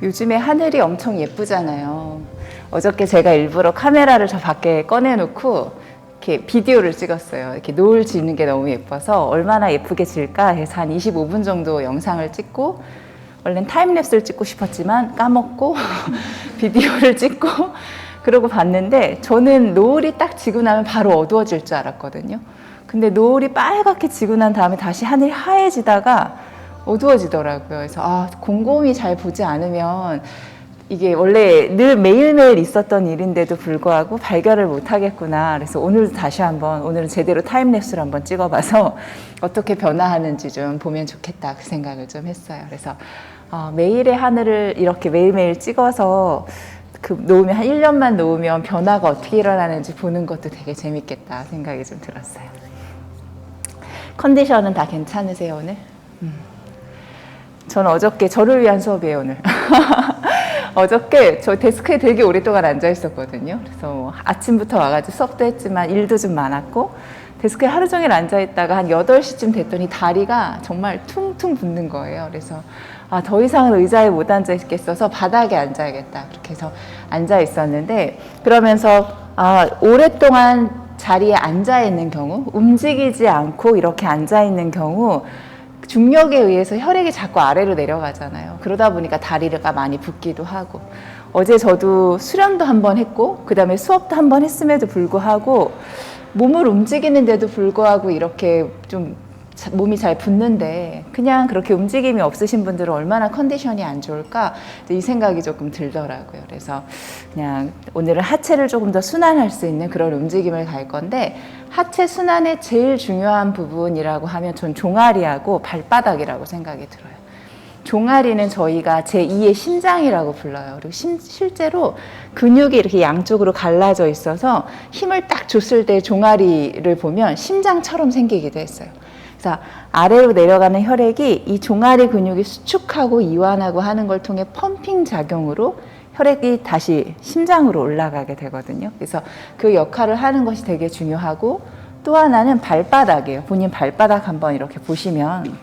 요즘에 하늘이 엄청 예쁘잖아요. 어저께 제가 일부러 카메라를 저 밖에 꺼내놓고 이렇게 비디오를 찍었어요. 이렇게 노을 지는 게 너무 예뻐서 얼마나 예쁘게 질까 해서 한 25분 정도 영상을 찍고, 원래는 타임랩스를 찍고 싶었지만 까먹고 비디오를 찍고 그러고 봤는데, 저는 노을이 딱 지고 나면 바로 어두워질 줄 알았거든요. 근데 노을이 빨갛게 지고 난 다음에 다시 하늘이 하얘지다가 어두워지더라고요. 그래서 곰곰이 잘 보지 않으면 이게 원래 늘 매일매일 있었던 일인데도 불구하고 발견을 못 하겠구나. 그래서 오늘도 다시 한번, 오늘은 제대로 타임랩스를 한번 찍어봐서 어떻게 변화하는지 좀 보면 좋겠다, 그 생각을 좀 했어요. 그래서 매일의 하늘을 이렇게 매일매일 찍어서 놓으면, 한 1년만 놓으면 변화가 어떻게 일어나는지 보는 것도 되게 재밌겠다 생각이 좀 들었어요. 컨디션은 다 괜찮으세요, 오늘? 저는 어저께 저를 위한 수업이에요, 오늘. 어저께 저 데스크에 되게 오랫동안 앉아 있었거든요. 그래서 아침부터 와가지고 수업도 했지만 일도 좀 많았고, 데스크에 하루 종일 앉아 있다가 한 8시쯤 됐더니 다리가 정말 퉁퉁 붓는 거예요. 그래서 더 이상은 의자에 못 앉아 있겠어서 바닥에 앉아야겠다, 그렇게 해서 앉아 있었는데, 그러면서 오랫동안 자리에 앉아 있는 경우, 움직이지 않고 이렇게 앉아 있는 경우 중력에 의해서 혈액이 자꾸 아래로 내려가잖아요. 그러다 보니까 다리가 많이 붓기도 하고, 어제 저도 수련도 한번 했고 그 다음에 수업도 한번 했음에도 불구하고 몸을 움직이는데도 불구하고 이렇게 좀 몸이 잘 붓는데, 그냥 그렇게 움직임이 없으신 분들은 얼마나 컨디션이 안 좋을까, 이 생각이 조금 들더라고요. 그래서 그냥 오늘은 하체를 조금 더 순환할 수 있는 그런 움직임을 갈 건데, 하체 순환의 제일 중요한 부분이라고 하면 전 종아리하고 발바닥이라고 생각이 들어요. 종아리는 저희가 제2의 심장이라고 불러요. 그리고 실제로 근육이 이렇게 양쪽으로 갈라져 있어서 힘을 딱 줬을 때 종아리를 보면 심장처럼 생기기도 했어요. 그래서 아래로 내려가는 혈액이 이 종아리 근육이 수축하고 이완하고 하는 걸 통해 펌핑 작용으로 혈액이 다시 심장으로 올라가게 되거든요. 그래서 그 역할을 하는 것이 되게 중요하고, 또 하나는 발바닥이에요. 본인 발바닥 한번 이렇게 보시면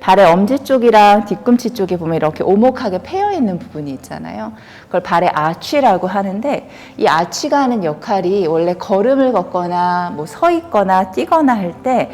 발의 엄지 쪽이랑 뒤꿈치 쪽에 보면 이렇게 오목하게 패여 있는 부분이 있잖아요. 그걸 발의 아치라고 하는데, 이 아치가 하는 역할이 원래 걸음을 걷거나 뭐 서 있거나 뛰거나 할 때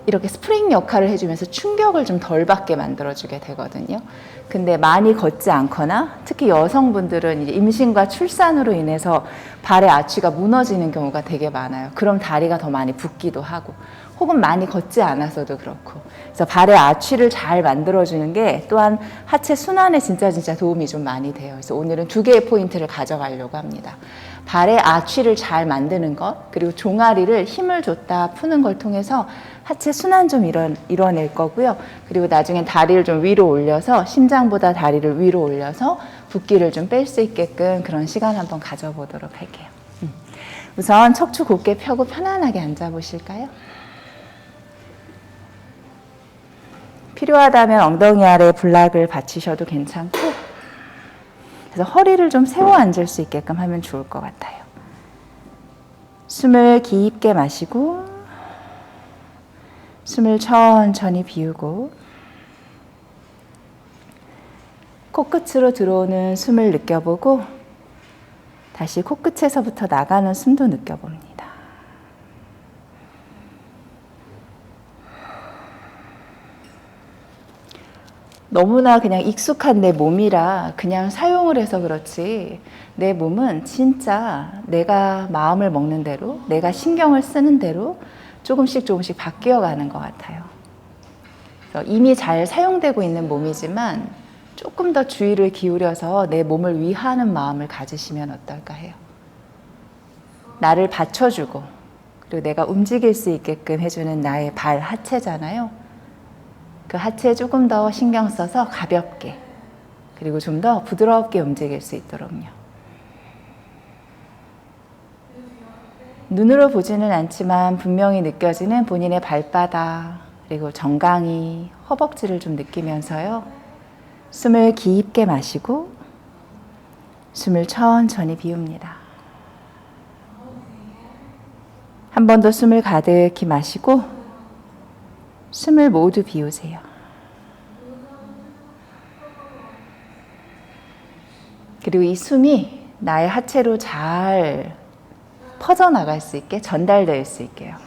이렇게 스프링 역할을 해주면서 충격을 좀 덜 받게 만들어주게 되거든요. 근데 많이 걷지 않거나, 특히 여성분들은 이제 임신과 출산으로 인해서 발의 아치가 무너지는 경우가 되게 많아요. 그럼 다리가 더 많이 붓기도 하고, 혹은 많이 걷지 않아서도 그렇고. 그래서 발의 아치를 잘 만들어주는 게 또한 하체 순환에 진짜 도움이 좀 많이 돼요. 그래서 오늘은 2개의 포인트를 가져가려고 합니다. 발의 아치를 잘 만드는 것, 그리고 종아리를 힘을 줬다 푸는 걸 통해서 하체 순환 좀 이뤄낼 거고요. 그리고 나중엔 다리를 좀 위로 올려서, 심장보다 다리를 위로 올려서 붓기를 좀 뺄 수 있게끔 그런 시간 한번 가져보도록 할게요. 우선 척추 곧게 펴고 편안하게 앉아보실까요? 필요하다면 엉덩이 아래 블락을 받치셔도 괜찮고, 그래서 허리를 좀 세워 앉을 수 있게끔 하면 좋을 것 같아요. 숨을 깊게 마시고, 숨을 천천히 비우고, 코끝으로 들어오는 숨을 느껴보고, 다시 코끝에서부터 나가는 숨도 느껴봅니다. 너무나 그냥 익숙한 내 몸이라 그냥 사용을 해서 그렇지, 내 몸은 진짜 내가 마음을 먹는 대로, 내가 신경을 쓰는 대로 조금씩 바뀌어가는 것 같아요. 그래서 이미 잘 사용되고 있는 몸이지만 조금 더 주의를 기울여서 내 몸을 위하는 마음을 가지시면 어떨까 해요. 나를 받쳐주고, 그리고 내가 움직일 수 있게끔 해주는 나의 발 하체잖아요. 그 하체에 조금 더 신경 써서 가볍게, 그리고 좀 더 부드럽게 움직일 수 있도록요. 눈으로 보지는 않지만 분명히 느껴지는 본인의 발바닥, 그리고 정강이, 허벅지를 좀 느끼면서요. 숨을 깊게 마시고 숨을 천천히 비웁니다. 한 번 더 숨을 가득히 마시고 숨을 모두 비우세요. 그리고 이 숨이 나의 하체로 잘 퍼져나갈 수 있게, 전달될 수 있게요.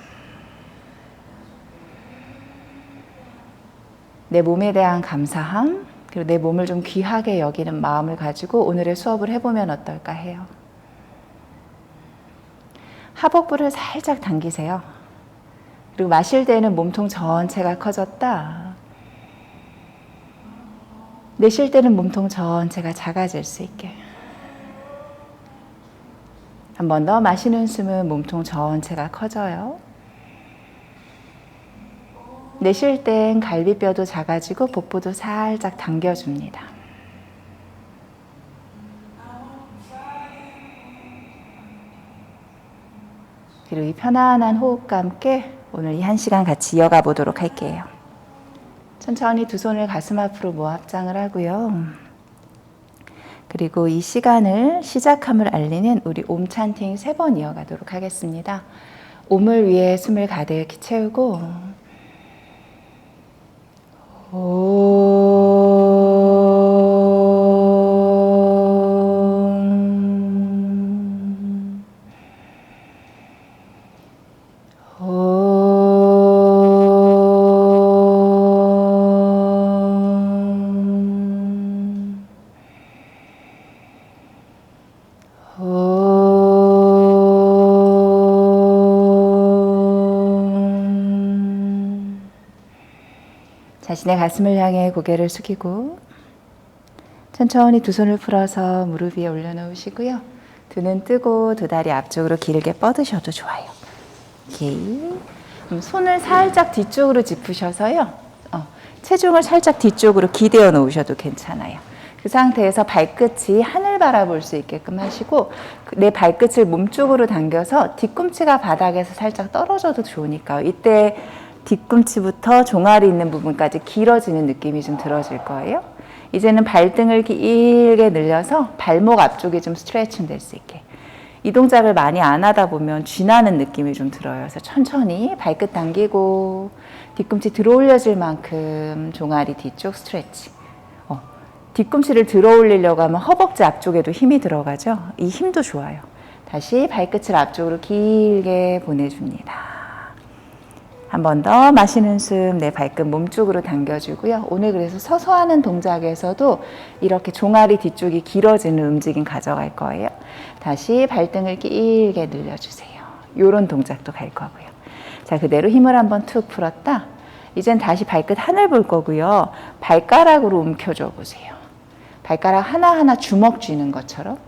내 몸에 대한 감사함, 그리고 내 몸을 좀 귀하게 여기는 마음을 가지고 오늘의 수업을 해보면 어떨까 해요. 하복부를 살짝 당기세요. 그리고 마실 때는 몸통 전체가 커졌다. 내쉴 때는 몸통 전체가 작아질 수 있게. 한 번 더 마시는 숨은 몸통 전체가 커져요. 내쉴 땐 갈비뼈도 작아지고 복부도 살짝 당겨줍니다. 그리고 이 편안한 호흡과 함께 오늘 이 1시간 같이 이어가 보도록 할게요. 천천히 두 손을 가슴 앞으로 모아 합장을 하고요. 그리고 이 시간을 시작함을 알리는 우리 옴 찬팅 3번 이어가도록 하겠습니다. 옴을 위해 숨을 가득히 채우고 자신의 가슴을 향해 고개를 숙이고 천천히 두 손을 풀어서 무릎 위에 올려놓으시고요. 두 눈 뜨고 두 다리 앞쪽으로 길게 뻗으셔도 좋아요. 오케이. 손을 살짝 뒤쪽으로 짚으셔서요. 체중을 살짝 뒤쪽으로 기대어 놓으셔도 괜찮아요. 그 상태에서 발끝이 하늘 바라볼 수 있게끔 하시고 내 발끝을 몸쪽으로 당겨서 뒤꿈치가 바닥에서 살짝 떨어져도 좋으니까요. 이때 뒤꿈치부터 종아리 있는 부분까지 길어지는 느낌이 좀 들어질 거예요. 이제는 발등을 길게 늘려서 발목 앞쪽이 좀 스트레칭 될 수 있게. 이 동작을 많이 안 하다 보면 쥐나는 느낌이 좀 들어요. 그래서 천천히 발끝 당기고 뒤꿈치 들어 올려질 만큼 종아리 뒤쪽 스트레칭. 뒤꿈치를 들어 올리려고 하면 허벅지 앞쪽에도 힘이 들어가죠. 이 힘도 좋아요. 다시 발끝을 앞쪽으로 길게 보내줍니다. 한 번 더 마시는 숨 내 발끝 몸쪽으로 당겨주고요. 오늘 그래서 서서 하는 동작에서도 이렇게 종아리 뒤쪽이 길어지는 움직임 가져갈 거예요. 다시 발등을 길게 늘려주세요. 이런 동작도 갈 거고요. 자, 그대로 힘을 한번 툭 풀었다. 이젠 다시 발끝 하늘 볼 거고요. 발가락으로 움켜줘 보세요. 발가락 하나하나 주먹 쥐는 것처럼.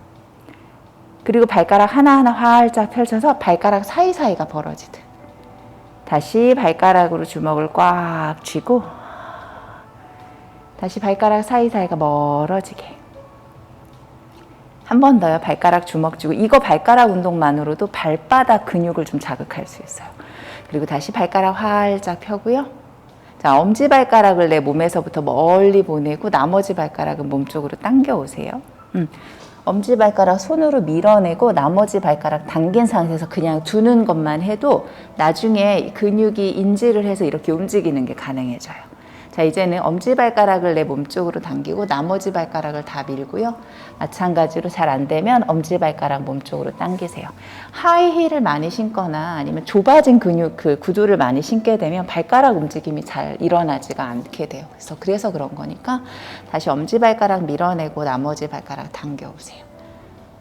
그리고 발가락 하나하나 활짝 펼쳐서 발가락 사이사이가 벌어지듯. 다시 발가락으로 주먹을 꽉 쥐고 다시 발가락 사이사이가 멀어지게. 한 번 더요. 발가락 주먹 쥐고. 이거 발가락 운동만으로도 발바닥 근육을 좀 자극할 수 있어요. 그리고 다시 발가락 활짝 펴고요. 자, 엄지발가락을 내 몸에서부터 멀리 보내고 나머지 발가락은 몸쪽으로 당겨 오세요. 엄지발가락 손으로 밀어내고 나머지 발가락 당긴 상태에서 그냥 두는 것만 해도 나중에 근육이 인지를 해서 이렇게 움직이는 게 가능해져요. 자, 이제는 엄지발가락을 내 몸쪽으로 당기고 나머지 발가락을 다 밀고요. 마찬가지로 잘 안 되면 엄지발가락 몸쪽으로 당기세요. 하이힐을 많이 신거나 아니면 좁아진 근육 그 구두를 많이 신게 되면 발가락 움직임이 잘 일어나지가 않게 돼요. 그래서 그런 거니까 다시 엄지발가락 밀어내고 나머지 발가락 당겨오세요.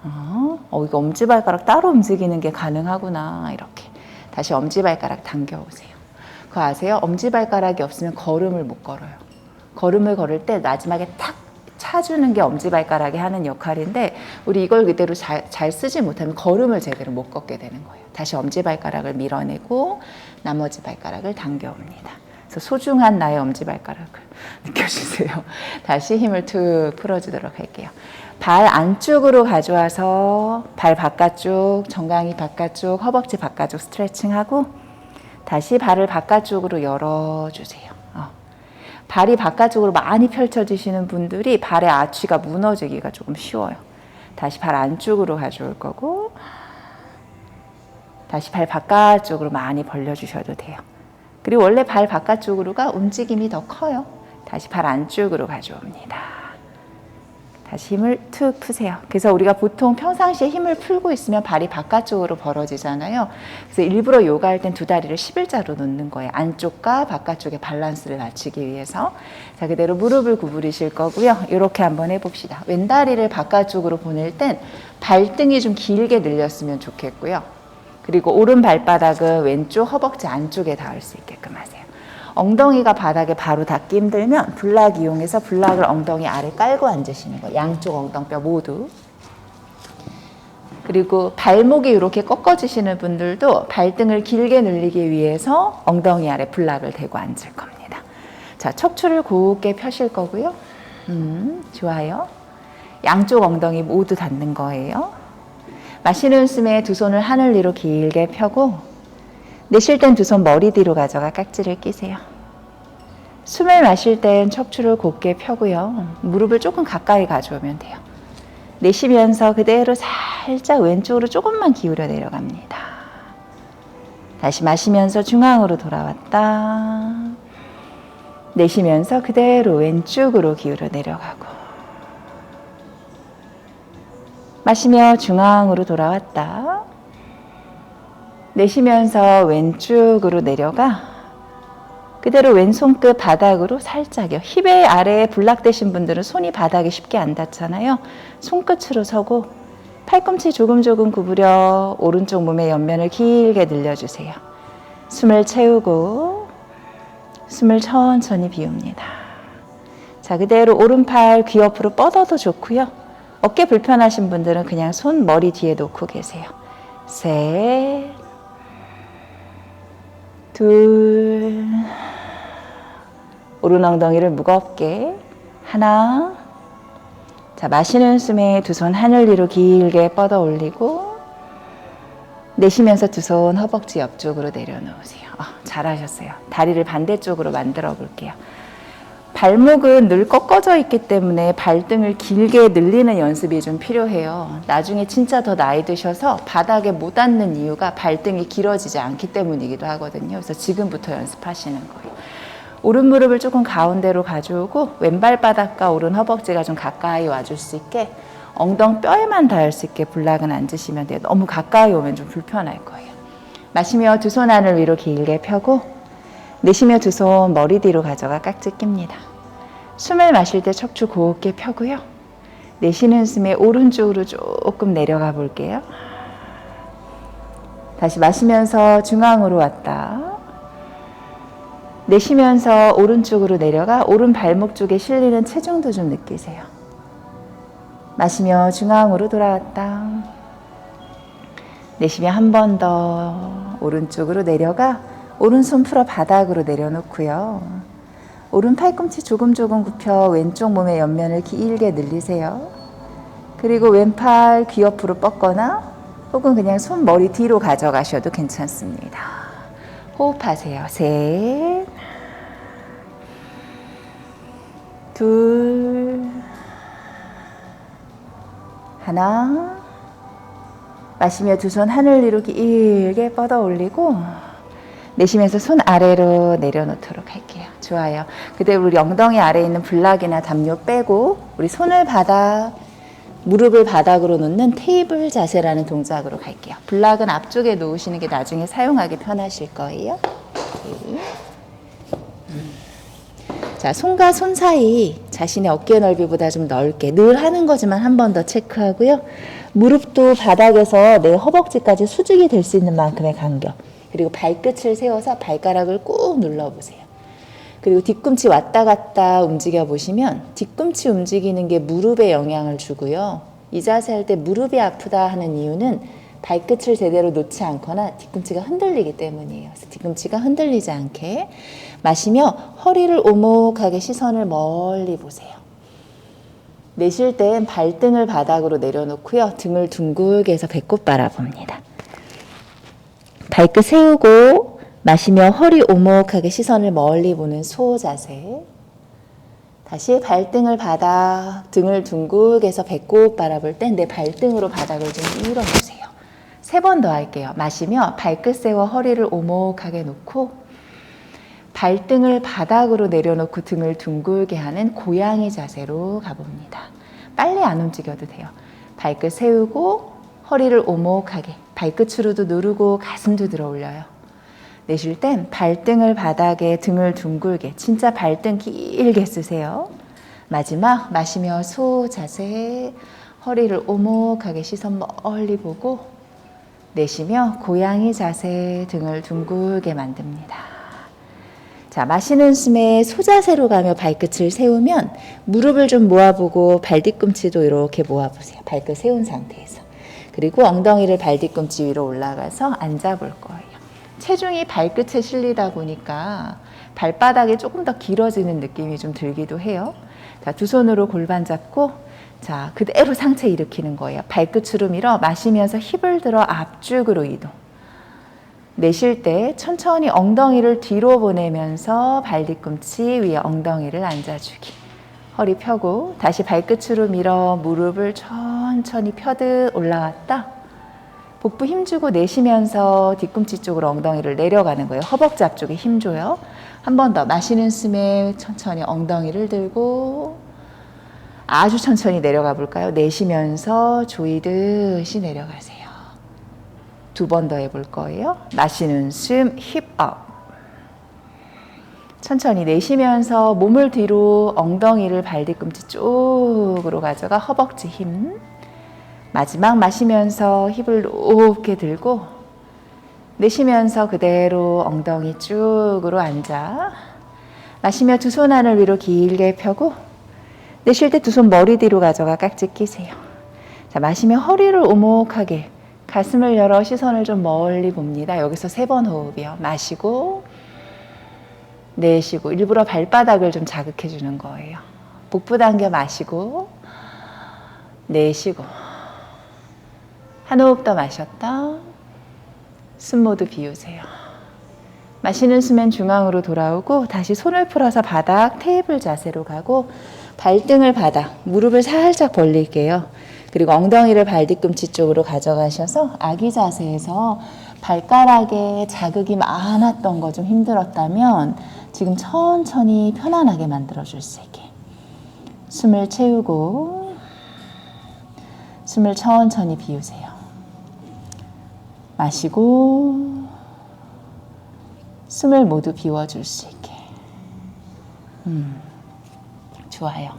이거 엄지발가락 따로 움직이는 게 가능하구나. 이렇게 다시 엄지발가락 당겨오세요. 그거 아세요? 엄지발가락이 없으면 걸음을 못 걸어요. 걸음을 걸을 때 마지막에 탁 차주는 게 엄지발가락이 하는 역할인데 우리 이걸 그대로 잘 쓰지 못하면 걸음을 제대로 못 걷게 되는 거예요. 다시 엄지발가락을 밀어내고 나머지 발가락을 당겨옵니다. 그래서 소중한 나의 엄지발가락을 느껴주세요. 다시 힘을 툭 풀어주도록 할게요. 발 안쪽으로 가져와서 발 바깥쪽, 정강이 바깥쪽, 허벅지 바깥쪽 스트레칭하고 다시 발을 바깥쪽으로 열어주세요. 발이 바깥쪽으로 많이 펼쳐지시는 분들이 발의 아치가 무너지기가 조금 쉬워요. 다시 발 안쪽으로 가져올 거고 다시 발 바깥쪽으로 많이 벌려주셔도 돼요. 그리고 원래 발 바깥쪽으로가 움직임이 더 커요. 다시 발 안쪽으로 가져옵니다. 다시 힘을 툭 푸세요. 그래서 우리가 보통 평상시에 힘을 풀고 있으면 발이 바깥쪽으로 벌어지잖아요. 그래서 일부러 요가할 땐 두 다리를 11자로 놓는 거예요. 안쪽과 바깥쪽의 밸런스를 맞추기 위해서. 자, 그대로 무릎을 구부리실 거고요. 이렇게 한번 해봅시다. 왼다리를 바깥쪽으로 보낼 땐 발등이 좀 길게 늘렸으면 좋겠고요. 그리고 오른 발바닥은 왼쪽 허벅지 안쪽에 닿을 수 있게끔 하세요. 엉덩이가 바닥에 바로 닿기 힘들면 블락 이용해서 블락을 엉덩이 아래 깔고 앉으시는 거예요. 양쪽 엉덩뼈 모두. 그리고 발목이 이렇게 꺾어지시는 분들도 발등을 길게 늘리기 위해서 엉덩이 아래 블락을 대고 앉을 겁니다. 자, 척추를 곱게 펴실 거고요. 좋아요. 양쪽 엉덩이 모두 닿는 거예요. 마시는 숨에 두 손을 하늘 위로 길게 펴고 내쉴 땐 두 손 머리 뒤로 가져가 깍지를 끼세요. 숨을 마실 땐 척추를 곧게 펴고요. 무릎을 조금 가까이 가져오면 돼요. 내쉬면서 그대로 살짝 왼쪽으로 조금만 기울여 내려갑니다. 다시 마시면서 중앙으로 돌아왔다. 내쉬면서 그대로 왼쪽으로 기울여 내려가고 마시며 중앙으로 돌아왔다. 내쉬면서 왼쪽으로 내려가 그대로 왼손 끝 바닥으로 살짝요. 힙의 아래에 블락되신 분들은 손이 바닥에 쉽게 안 닿잖아요. 손끝으로 서고 팔꿈치 조금 구부려 오른쪽 몸의 옆면을 길게 늘려주세요. 숨을 채우고 숨을 천천히 비웁니다. 자, 그대로 오른팔 귀 옆으로 뻗어도 좋고요. 어깨 불편하신 분들은 그냥 손 머리 뒤에 놓고 계세요. 셋, 둘, 오른 엉덩이를 무겁게 하나. 자, 마시는 숨에 두 손 하늘 위로 길게 뻗어 올리고 내쉬면서 두 손 허벅지 옆쪽으로 내려놓으세요. 잘하셨어요. 다리를 반대쪽으로 만들어 볼게요. 발목은 늘 꺾어져 있기 때문에 발등을 길게 늘리는 연습이 좀 필요해요. 나중에 진짜 더 나이 드셔서 바닥에 못 앉는 이유가 발등이 길어지지 않기 때문이기도 하거든요. 그래서 지금부터 연습하시는 거예요. 오른 무릎을 조금 가운데로 가져오고 왼발 바닥과 오른 허벅지가 좀 가까이 와줄 수 있게 엉덩뼈에만 닿을 수 있게 블락은 앉으시면 돼요. 너무 가까이 오면 좀 불편할 거예요. 마시며 두 손 하늘 위로 길게 펴고 내쉬며 두 손 머리 뒤로 가져가 깍지 낍니다. 숨을 마실 때 척추 곱게 펴고요. 내쉬는 숨에 오른쪽으로 조금 내려가 볼게요. 다시 마시면서 중앙으로 왔다. 내쉬면서 오른쪽으로 내려가 오른 발목 쪽에 실리는 체중도 좀 느끼세요. 마시며 중앙으로 돌아왔다. 내쉬며 한 번 더 오른쪽으로 내려가 오른손 풀어 바닥으로 내려놓고요. 오른 팔꿈치 조금 굽혀 왼쪽 몸의 옆면을 길게 늘리세요. 그리고 왼팔 귀 옆으로 뻗거나 혹은 그냥 손 머리 뒤로 가져가셔도 괜찮습니다. 호흡하세요. 셋, 둘, 하나. 마시며 두 손 하늘 위로 길게 뻗어 올리고 내쉬면서 손 아래로 내려놓도록 할게요. 좋아요. 그대로 우리 엉덩이 아래에 있는 블락이나 담요 빼고 우리 손을 무릎을 바닥으로 놓는 테이블 자세라는 동작으로 갈게요. 블락은 앞쪽에 놓으시는 게 나중에 사용하기 편하실 거예요. 자, 손과 손 사이 자신의 어깨 넓이보다 좀 넓게 늘 하는 거지만 한 번 더 체크하고요. 무릎도 바닥에서 내 허벅지까지 수직이 될 수 있는 만큼의 간격. 그리고 발끝을 세워서 발가락을 꾹 눌러보세요. 그리고 뒤꿈치 왔다 갔다 움직여 보시면 뒤꿈치 움직이는 게 무릎에 영향을 주고요. 이 자세 할 때 무릎이 아프다 하는 이유는 발끝을 제대로 놓지 않거나 뒤꿈치가 흔들리기 때문이에요. 그래서 뒤꿈치가 흔들리지 않게 마시며 허리를 오목하게 시선을 멀리 보세요. 내쉴 땐 발등을 바닥으로 내려놓고요. 등을 둥글게 해서 배꼽 바라봅니다. 발끝 세우고 마시며 허리 오목하게 시선을 멀리 보는 소 자세. 다시 발등을 등을 둥글게 해서 배꼽 바라볼 땐 내 발등으로 바닥을 좀 밀어주세요. 3번 더 할게요. 마시며 발끝 세워 허리를 오목하게 놓고 발등을 바닥으로 내려놓고 등을 둥글게 하는 고양이 자세로 가봅니다. 빨리 안 움직여도 돼요. 발끝 세우고 허리를 오목하게 발끝으로도 누르고 가슴도 들어 올려요. 내쉴 땐 발등을 바닥에 등을 둥글게 진짜 발등 길게 쓰세요. 마지막 마시며 소 자세 허리를 오목하게 시선 멀리 보고 내쉬며 고양이 자세 등을 둥글게 만듭니다. 자, 마시는 숨에 소자세로 가며 발끝을 세우면 무릎을 좀 모아보고 발뒤꿈치도 이렇게 모아보세요. 발끝 세운 상태에서. 그리고 엉덩이를 발뒤꿈치 위로 올라가서 앉아볼 거예요. 체중이 발끝에 실리다 보니까 발바닥이 조금 더 길어지는 느낌이 좀 들기도 해요. 자, 두 손으로 골반 잡고 자, 그대로 상체 일으키는 거예요. 발끝으로 밀어 마시면서 힙을 들어 앞쪽으로 이동. 내쉴 때 천천히 엉덩이를 뒤로 보내면서 발뒤꿈치 위에 엉덩이를 앉아주기. 허리 펴고 다시 발끝으로 밀어 무릎을 천천히 펴듯 올라왔다. 복부 힘주고 내쉬면서 뒤꿈치 쪽으로 엉덩이를 내려가는 거예요. 허벅지 앞쪽에 힘줘요. 한 번 더 마시는 숨에 천천히 엉덩이를 들고 아주 천천히 내려가 볼까요? 내쉬면서 조이듯이 내려가세요. 두 번 더 해볼 거예요. 마시는 숨, 힙업. 천천히 내쉬면서 몸을 뒤로 엉덩이를 발뒤꿈치 쪽으로 가져가 허벅지 힘. 마지막 마시면서 힙을 높게 들고 내쉬면서 그대로 엉덩이 쭉으로 앉아. 마시며 두 손 하늘 위로 길게 펴고 내쉴 때 두 손 머리 뒤로 가져가 깍지 끼세요. 자, 마시며 허리를 오목하게 가슴을 열어 시선을 좀 멀리 봅니다. 여기서 3번 호흡이요. 마시고 내쉬고 일부러 발바닥을 좀 자극해 주는 거예요. 복부 당겨 마시고 내쉬고 한 호흡 더 마셨다. 숨 모두 비우세요. 마시는 숨엔 중앙으로 돌아오고 다시 손을 풀어서 바닥 테이블 자세로 가고 발등을 바닥, 무릎을 살짝 벌릴게요. 그리고 엉덩이를 발뒤꿈치 쪽으로 가져가셔서 아기 자세에서 발가락에 자극이 많았던 거 좀 힘들었다면 지금 천천히 편안하게 만들어줄 수 있게 숨을 채우고 숨을 천천히 비우세요. 마시고 숨을 모두 비워줄 수 있게. 좋아요.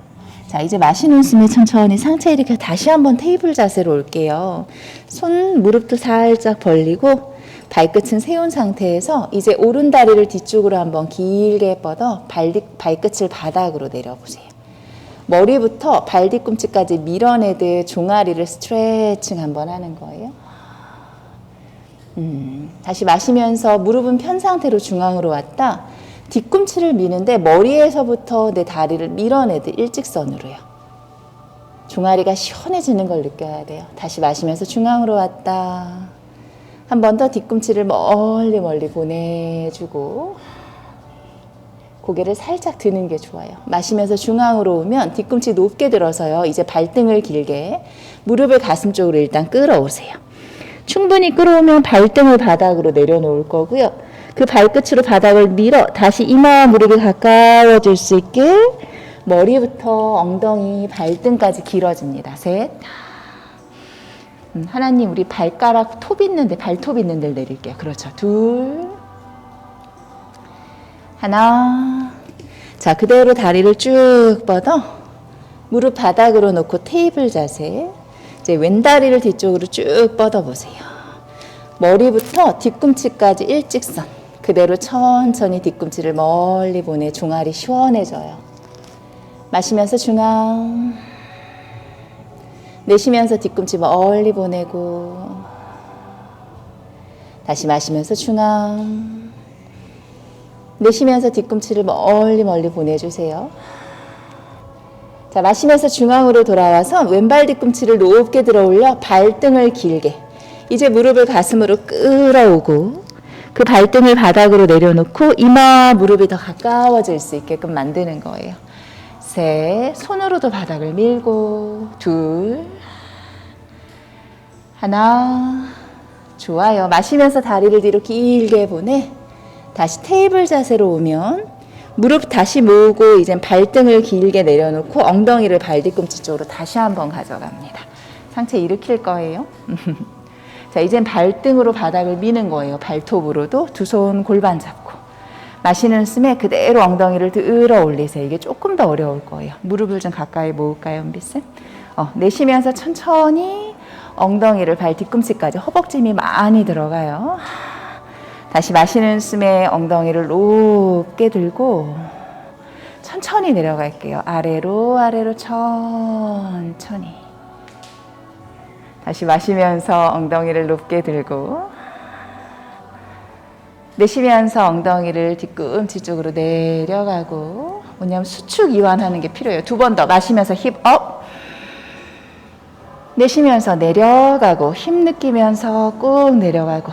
자, 이제 마시는 숨에 천천히 상체 일으켜 다시 한번 테이블 자세로 올게요. 손, 무릎도 살짝 벌리고 발끝은 세운 상태에서 이제 오른 다리를 뒤쪽으로 한번 길게 뻗어 발끝을 바닥으로 내려보세요. 머리부터 발뒤꿈치까지 밀어내듯 종아리를 스트레칭 한번 하는 거예요. 다시 마시면서 무릎은 편 상태로 중앙으로 왔다. 뒤꿈치를 미는데 머리에서부터 내 다리를 밀어내듯 일직선으로요. 종아리가 시원해지는 걸 느껴야 돼요. 다시 마시면서 중앙으로 왔다. 한 번 더 뒤꿈치를 멀리 멀리 보내주고 고개를 살짝 드는 게 좋아요. 마시면서 중앙으로 오면 뒤꿈치 높게 들어서요. 이제 발등을 길게 무릎을 가슴 쪽으로 일단 끌어오세요. 충분히 끌어오면 발등을 바닥으로 내려놓을 거고요. 그 발끝으로 바닥을 밀어 다시 이마와 무릎이 가까워질 수 있게 머리부터 엉덩이, 발등까지 길어집니다. 셋. 하나님, 우리 발가락 톱 있는데, 발톱 있는 데를 내릴게요. 그렇죠. 둘. 하나. 자, 그대로 다리를 쭉 뻗어 무릎 바닥으로 놓고 테이블 자세. 이제 왼다리를 뒤쪽으로 쭉 뻗어보세요. 머리부터 뒤꿈치까지 일직선. 그대로 천천히 뒤꿈치를 멀리 보내 종아리 시원해져요. 마시면서 중앙. 내쉬면서 뒤꿈치 멀리 보내고. 다시 마시면서 중앙. 내쉬면서 뒤꿈치를 멀리 멀리 보내주세요. 자, 마시면서 중앙으로 돌아와서 왼발 뒤꿈치를 높게 들어 올려 발등을 길게. 이제 무릎을 가슴으로 끌어오고 그 발등을 바닥으로 내려놓고 이마와 무릎이 더 가까워질 수 있게끔 만드는 거예요. 셋, 손으로도 바닥을 밀고 둘, 하나. 좋아요. 마시면서 다리를 뒤로 길게 보내. 다시 테이블 자세로 오면 무릎 다시 모으고 이제 발등을 길게 내려놓고 엉덩이를 발 뒤꿈치 쪽으로 다시 한번 가져갑니다. 상체 일으킬 거예요. 자, 이젠 발등으로 바닥을 미는 거예요. 발톱으로도 두 손 골반 잡고. 마시는 숨에 그대로 엉덩이를 들어 올리세요. 이게 조금 더 어려울 거예요. 무릎을 좀 가까이 모을까요, 은비쌤? 내쉬면서 천천히 엉덩이를 발 뒤꿈치까지, 허벅지 힘이 많이 들어가요. 다시 마시는 숨에 엉덩이를 높게 들고 천천히 내려갈게요. 아래로 아래로 천천히. 다시 마시면서 엉덩이를 높게 들고 내쉬면서 엉덩이를 뒤꿈치 쪽으로 내려가고, 뭐냐면 수축 이완하는 게 필요해요. 두 번 더 마시면서 힙업, 내쉬면서 내려가고, 힘 느끼면서 꾹 내려가고,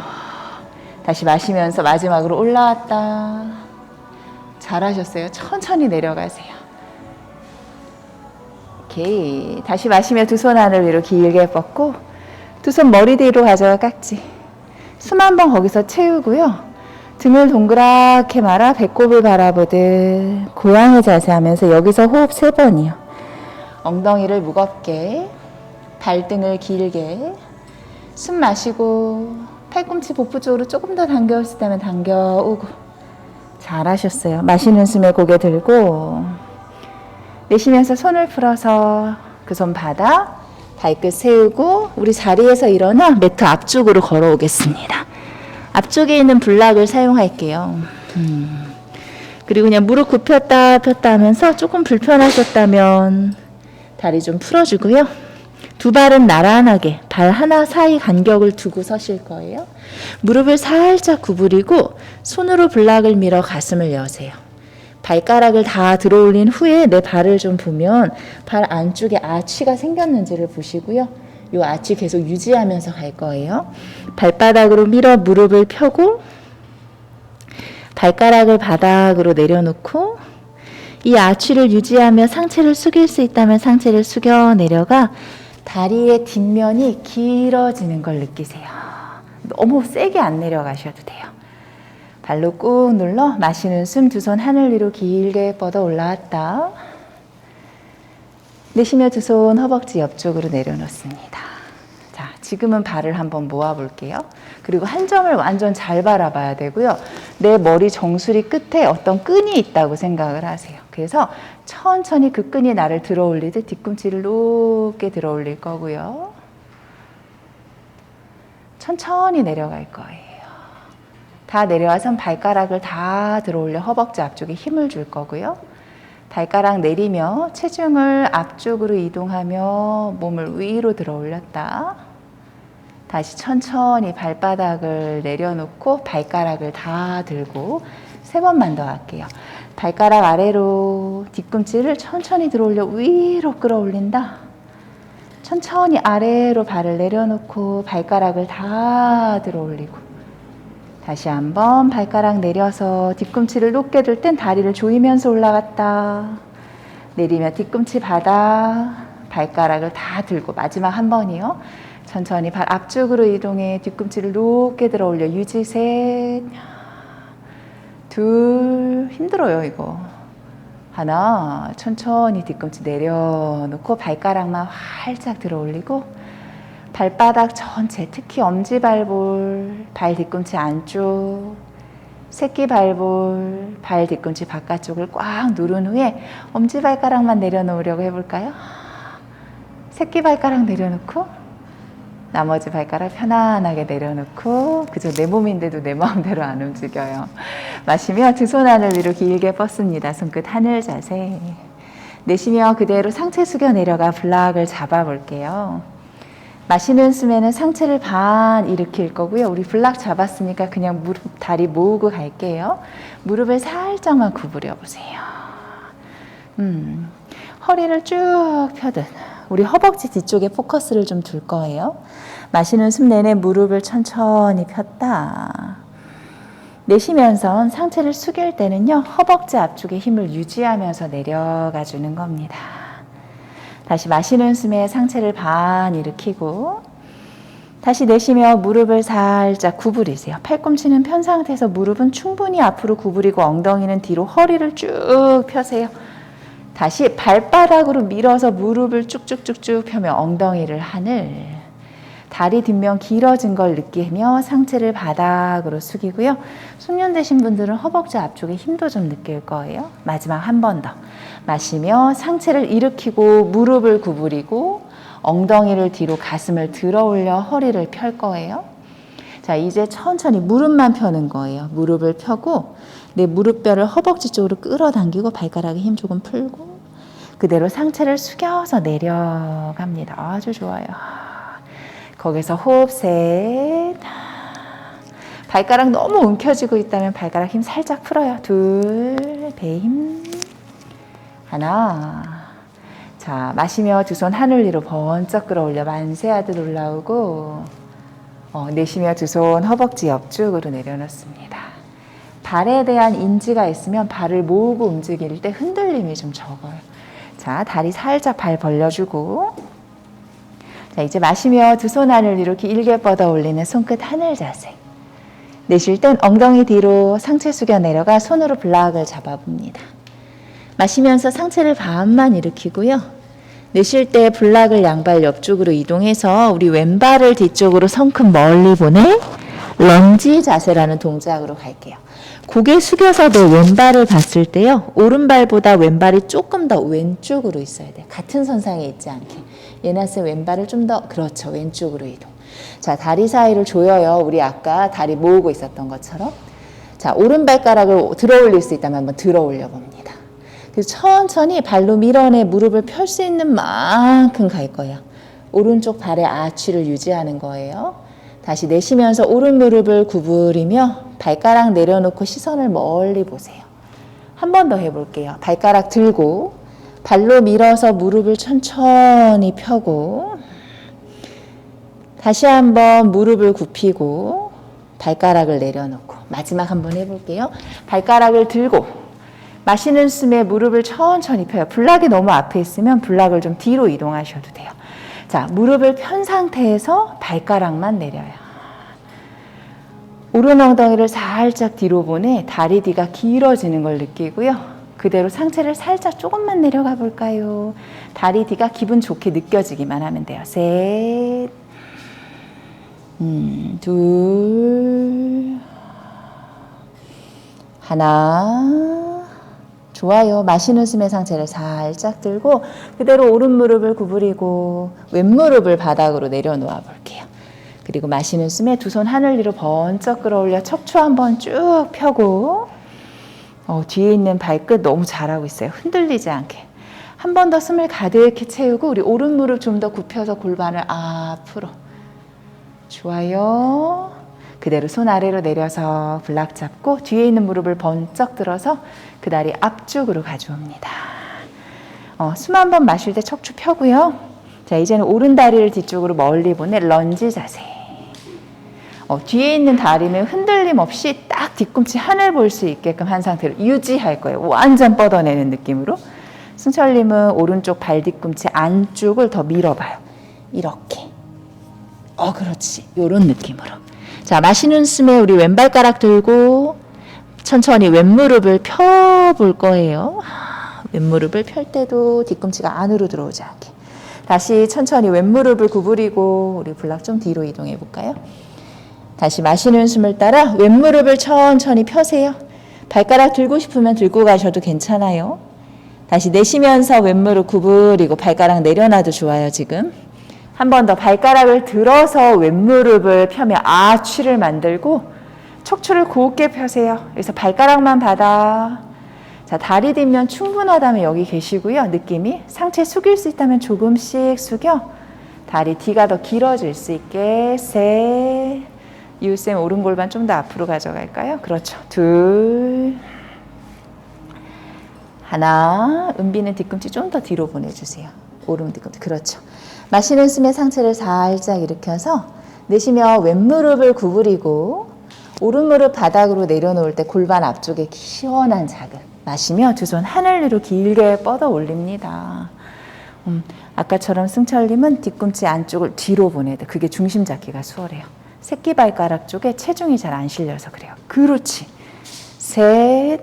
다시 마시면서 마지막으로 올라왔다. 잘하셨어요. 천천히 내려가세요. 오케이. 다시 마시며 두 손 하늘 위로 길게 뻗고, 두 손 머리 뒤로 가져가 깍지. 숨 한 번 거기서 채우고요. 등을 동그랗게 말아 배꼽을 바라보듯 고양이 자세 하면서 여기서 호흡 3번이요. 엉덩이를 무겁게, 발등을 길게, 숨 마시고 팔꿈치 복부 쪽으로 조금 더 당겨올 수 있다면 당겨오고. 잘하셨어요. 마시는 숨에 고개 들고 내쉬면서 손을 풀어서 그 손 바닥, 발끝 세우고 우리 자리에서 일어나 매트 앞쪽으로 걸어오겠습니다. 앞쪽에 있는 블락을 사용할게요. 그리고 그냥 무릎 굽혔다 폈다 하면서 조금 불편하셨다면 다리 좀 풀어주고요. 두 발은 나란하게 발 하나 사이 간격을 두고 서실 거예요. 무릎을 살짝 구부리고 손으로 블락을 밀어 가슴을 여세요. 발가락을 다 들어올린 후에 내 발을 좀 보면 발 안쪽에 아치가 생겼는지를 보시고요. 이 아치 계속 유지하면서 갈 거예요. 발바닥으로 밀어 무릎을 펴고 발가락을 바닥으로 내려놓고 이 아치를 유지하며 상체를 숙일 수 있다면 상체를 숙여 내려가 다리의 뒷면이 길어지는 걸 느끼세요. 너무 세게 안 내려가셔도 돼요. 발로 꾹 눌러 마시는 숨 두 손 하늘 위로 길게 뻗어 올라왔다. 내쉬며 두 손 허벅지 옆쪽으로 내려놓습니다. 자, 지금은 발을 한번 모아볼게요. 그리고 한 점을 완전 잘 바라봐야 되고요. 내 머리 정수리 끝에 어떤 끈이 있다고 생각을 하세요. 그래서 천천히 그 끈이 나를 들어 올리듯 뒤꿈치를 높게 들어 올릴 거고요. 천천히 내려갈 거예요. 다 내려와서 발가락을 다 들어 올려 허벅지 앞쪽에 힘을 줄 거고요. 발가락 내리며 체중을 앞쪽으로 이동하며 몸을 위로 들어 올렸다. 다시 천천히 발바닥을 내려놓고 발가락을 다 들고 3번만 더 할게요. 발가락 아래로 뒤꿈치를 천천히 들어 올려 위로 끌어올린다. 천천히 아래로 발을 내려놓고 발가락을 다 들어 올리고 다시 한번 발가락 내려서 뒤꿈치를 높게 들 땐 다리를 조이면서 올라갔다. 내리며 뒤꿈치 바닥, 발가락을 다 들고 마지막 한 번이요. 천천히 발 앞쪽으로 이동해 뒤꿈치를 높게 들어 올려 유지 3, 2, 힘들어요 이거. 하나, 천천히 뒤꿈치 내려놓고 발가락만 활짝 들어 올리고 발바닥 전체, 특히 엄지발볼, 발 뒤꿈치 안쪽, 새끼발볼, 발 뒤꿈치 바깥쪽을 꽉 누른 후에 엄지발가락만 내려놓으려고 해볼까요? 새끼발가락 내려놓고 나머지 발가락 편안하게 내려놓고, 그저 내 몸인데도 내 마음대로 안 움직여요. 마시며 두 손 하늘 위로 길게 뻗습니다. 손끝 하늘 자세. 내쉬며 그대로 상체 숙여 내려가 블락을 잡아볼게요. 마시는 숨에는 상체를 반 일으킬 거고요. 우리 블락 잡았으니까 그냥 무릎, 다리 모으고 갈게요. 무릎을 살짝만 구부려 보세요. 허리를 쭉 펴듯 우리 허벅지 뒤쪽에 포커스를 좀 둘 거예요. 마시는 숨 내내 무릎을 천천히 폈다. 내쉬면서 상체를 숙일 때는요, 허벅지 앞쪽에 힘을 유지하면서 내려가 주는 겁니다. 다시 마시는 숨에 상체를 반 일으키고 다시 내쉬며 무릎을 살짝 구부리세요. 팔꿈치는 편 상태에서 무릎은 충분히 앞으로 구부리고 엉덩이는 뒤로 허리를 쭉 펴세요. 다시 발바닥으로 밀어서 무릎을 쭉쭉쭉쭉 펴며 엉덩이를 하늘. 다리 뒷면 길어진 걸 느끼며 상체를 바닥으로 숙이고요. 숙련되신 분들은 허벅지 앞쪽에 힘도 좀 느낄 거예요. 마지막 한 번 더. 마시며 상체를 일으키고 무릎을 구부리고 엉덩이를 뒤로 가슴을 들어 올려 허리를 펼 거예요. 자, 이제 천천히 무릎만 펴는 거예요. 무릎을 펴고 내 무릎뼈를 허벅지 쪽으로 끌어당기고 발가락에 힘 조금 풀고 그대로 상체를 숙여서 내려갑니다. 아주 좋아요. 거기서 호흡 셋. 발가락 너무 움켜쥐고 있다면 발가락 힘 살짝 풀어요. 둘, 배 힘. 하나. 자, 마시며 두 손 하늘 위로 번쩍 끌어올려 만세하듯 올라오고 내쉬며 두 손 허벅지 옆쪽으로 내려놓습니다. 발에 대한 인지가 있으면 발을 모으고 움직일 때 흔들림이 좀 적어요. 자, 다리 살짝 발 벌려주고 자, 이제 마시며 두 손 하늘 위로 길게 뻗어 올리는 손끝 하늘 자세. 내쉴 땐 엉덩이 뒤로 상체 숙여 내려가 손으로 블락을 잡아봅니다. 마시면서 상체를 반만 일으키고요. 내쉴 때 블락을 양발 옆쪽으로 이동해서 우리 왼발을 뒤쪽으로 성큼 멀리 보내 런지 자세라는 동작으로 갈게요. 고개 숙여서 내 왼발을 봤을 때요. 오른발보다 왼발이 조금 더 왼쪽으로 있어야 돼요. 같은 선상에 있지 않게. 예나스 왼발을 좀 더 그렇죠. 왼쪽으로 이동. 자, 다리 사이를 조여요. 우리 아까 다리 모으고 있었던 것처럼. 자, 오른발가락을 들어 올릴 수 있다면 한번 들어 올려 봅니다. 그래서 천천히 발로 밀어내 무릎을 펼 수 있는 만큼 갈 거예요. 오른쪽 발의 아치를 유지하는 거예요. 다시 내쉬면서 오른 무릎을 구부리며 발가락 내려놓고 시선을 멀리 보세요. 한 번 더 해볼게요. 발가락 들고 발로 밀어서 무릎을 천천히 펴고 다시 한번 무릎을 굽히고 발가락을 내려놓고 마지막 한번 해볼게요. 발가락을 들고 마시는 숨에 무릎을 천천히 펴요. 블락이 너무 앞에 있으면 블락을 좀 뒤로 이동하셔도 돼요. 자, 무릎을 편 상태에서 발가락만 내려요. 오른 엉덩이를 살짝 뒤로 보내 다리 뒤가 길어지는 걸 느끼고요. 그대로 상체를 살짝 조금만 내려가 볼까요? 다리 뒤가 기분 좋게 느껴지기만 하면 돼요. 셋, 둘, 하나. 좋아요. 마시는 숨에 상체를 살짝 들고 그대로 오른 무릎을 구부리고 왼 무릎을 바닥으로 내려놓아 볼게요. 그리고 마시는 숨에 두 손 하늘 위로 번쩍 끌어올려 척추 한번 쭉 펴고 뒤에 있는 발끝 너무 잘하고 있어요. 흔들리지 않게. 한 번 더 숨을 가득히 채우고 우리 오른 무릎 좀 더 굽혀서 골반을 앞으로. 좋아요. 그대로 손 아래로 내려서 블락 잡고 뒤에 있는 무릎을 번쩍 들어서 그 다리 앞쪽으로 가져옵니다. 숨 한 번 마실 때 척추 펴고요. 자, 이제는 오른 다리를 뒤쪽으로 멀리 보내 런지 자세. 뒤에 있는 다리는 흔들림 없이 딱 뒤꿈치 하늘 볼 수 있게끔 한 상태로 유지할 거예요. 완전 뻗어내는 느낌으로. 승철님은 오른쪽 발 뒤꿈치 안쪽을 더 밀어봐요. 이렇게. 그렇지. 요런 느낌으로. 자, 마시는 숨에 우리 왼발가락 들고 천천히 왼무릎을 펴볼 거예요. 왼무릎을 펼 때도 뒤꿈치가 안으로 들어오지 않게. 다시 천천히 왼무릎을 구부리고 우리 블락 좀 뒤로 이동해 볼까요? 다시 마시는 숨을 따라 왼무릎을 천천히 펴세요. 발가락 들고 싶으면 들고 가셔도 괜찮아요. 다시 내쉬면서 왼무릎 구부리고 발가락 내려놔도 좋아요. 지금 한 번 더 발가락을 들어서 왼무릎을 펴며 아치를 만들고 척추를 곧게 펴세요. 여기서 발가락만 받아. 자, 다리 뒷면 충분하다면 여기 계시고요. 느낌이 상체 숙일 수 있다면 조금씩 숙여 다리 뒤가 더 길어질 수 있게. 셋. 이웃쌤 오른 골반 좀 더 앞으로 가져갈까요? 그렇죠. 둘. 하나. 은비는 뒤꿈치 좀 더 뒤로 보내주세요. 오른 뒤꿈치. 그렇죠. 마시는 숨에 상체를 살짝 일으켜서 내쉬며 왼무릎을 구부리고 오른 무릎 바닥으로 내려놓을 때 골반 앞쪽에 시원한 자극. 마시며 두 손 하늘 위로 길게 뻗어 올립니다. 아까처럼 승철님은 뒤꿈치 안쪽을 뒤로 보내야 돼. 그게 중심 잡기가 수월해요. 새끼발가락 쪽에 체중이 잘 안 실려서 그래요. 그렇지. 셋,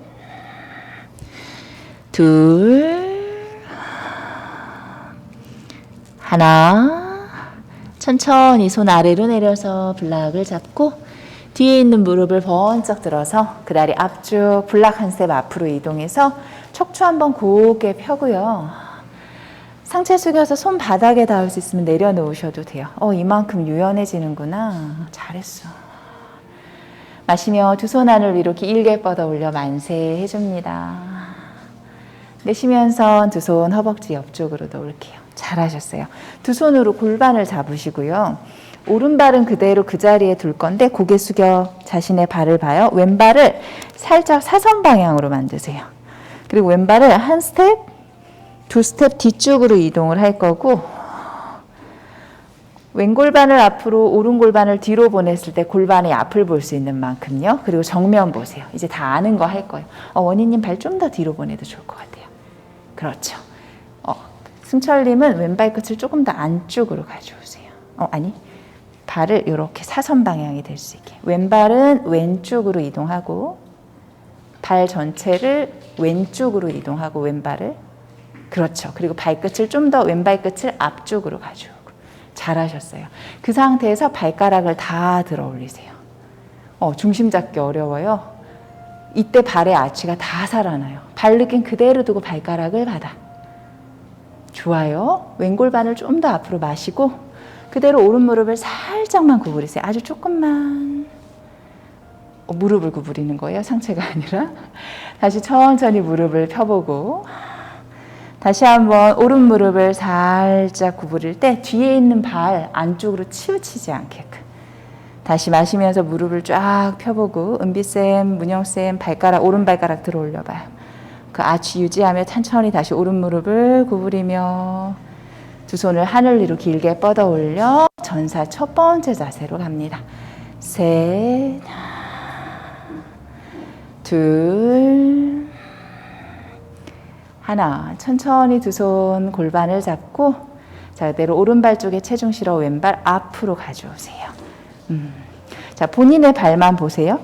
둘, 하나. 천천히 손 아래로 내려서 블락을 잡고 뒤에 있는 무릎을 번쩍 들어서 그 다리 앞쪽 블락 한 스텝 앞으로 이동해서 척추 한번 곱게 펴고요. 상체 숙여서 손 바닥에 닿을 수 있으면 내려놓으셔도 돼요. 이만큼 유연해지는구나. 잘했어. 마시며 두 손 안을 위로 길게 뻗어 올려 만세 해줍니다. 내쉬면서 두 손 허벅지 옆쪽으로 놓을게요. 잘하셨어요. 두 손으로 골반을 잡으시고요. 오른발은 그대로 그 자리에 둘 건데 고개 숙여 자신의 발을 봐요. 왼발을 살짝 사선 방향으로 만드세요. 그리고 왼발을 한 스텝, 두 스텝 뒤쪽으로 이동을 할 거고 왼골반을 앞으로 오른골반을 뒤로 보냈을 때 골반의 앞을 볼 수 있는 만큼요. 그리고 정면 보세요. 이제 다 아는 거 할 거예요. 원희님 발 좀 더 뒤로 보내도 좋을 것 같아요. 그렇죠. 승철님은 왼발 끝을 조금 더 안쪽으로 가져오세요. 아니, 발을 이렇게 사선 방향이 될 수 있게. 왼발은 왼쪽으로 이동하고 발 전체를 왼쪽으로 이동하고 왼발을. 그렇죠. 그리고 발끝을 좀 더 왼발 끝을 앞쪽으로 가져오고. 잘하셨어요. 그 상태에서 발가락을 다 들어 올리세요. 중심 잡기 어려워요. 이때 발의 아치가 다 살아나요. 발 느낌 그대로 두고 발가락을 받아. 좋아요. 왼골반을 좀 더 앞으로 마시고 그대로 오른 무릎을 살짝만 구부리세요. 아주 조금만. 무릎을 구부리는 거예요. 상체가 아니라. 다시 천천히 무릎을 펴보고 다시 한번 오른 무릎을 살짝 구부릴 때 뒤에 있는 발 안쪽으로 치우치지 않게끔. 다시 마시면서 무릎을 쫙 펴보고 은비쌤, 문영쌤 발가락, 오른 발가락 들어 올려봐요. 그 아치 유지하며 천천히 다시 오른 무릎을 구부리며 두 손을 하늘 위로 길게 뻗어 올려 전사 첫 번째 자세로 갑니다. 셋, 둘, 하나. 천천히 두 손 골반을 잡고 자, 그대로 오른발 쪽에 체중 실어 왼발 앞으로 가져오세요. 자, 본인의 발만 보세요.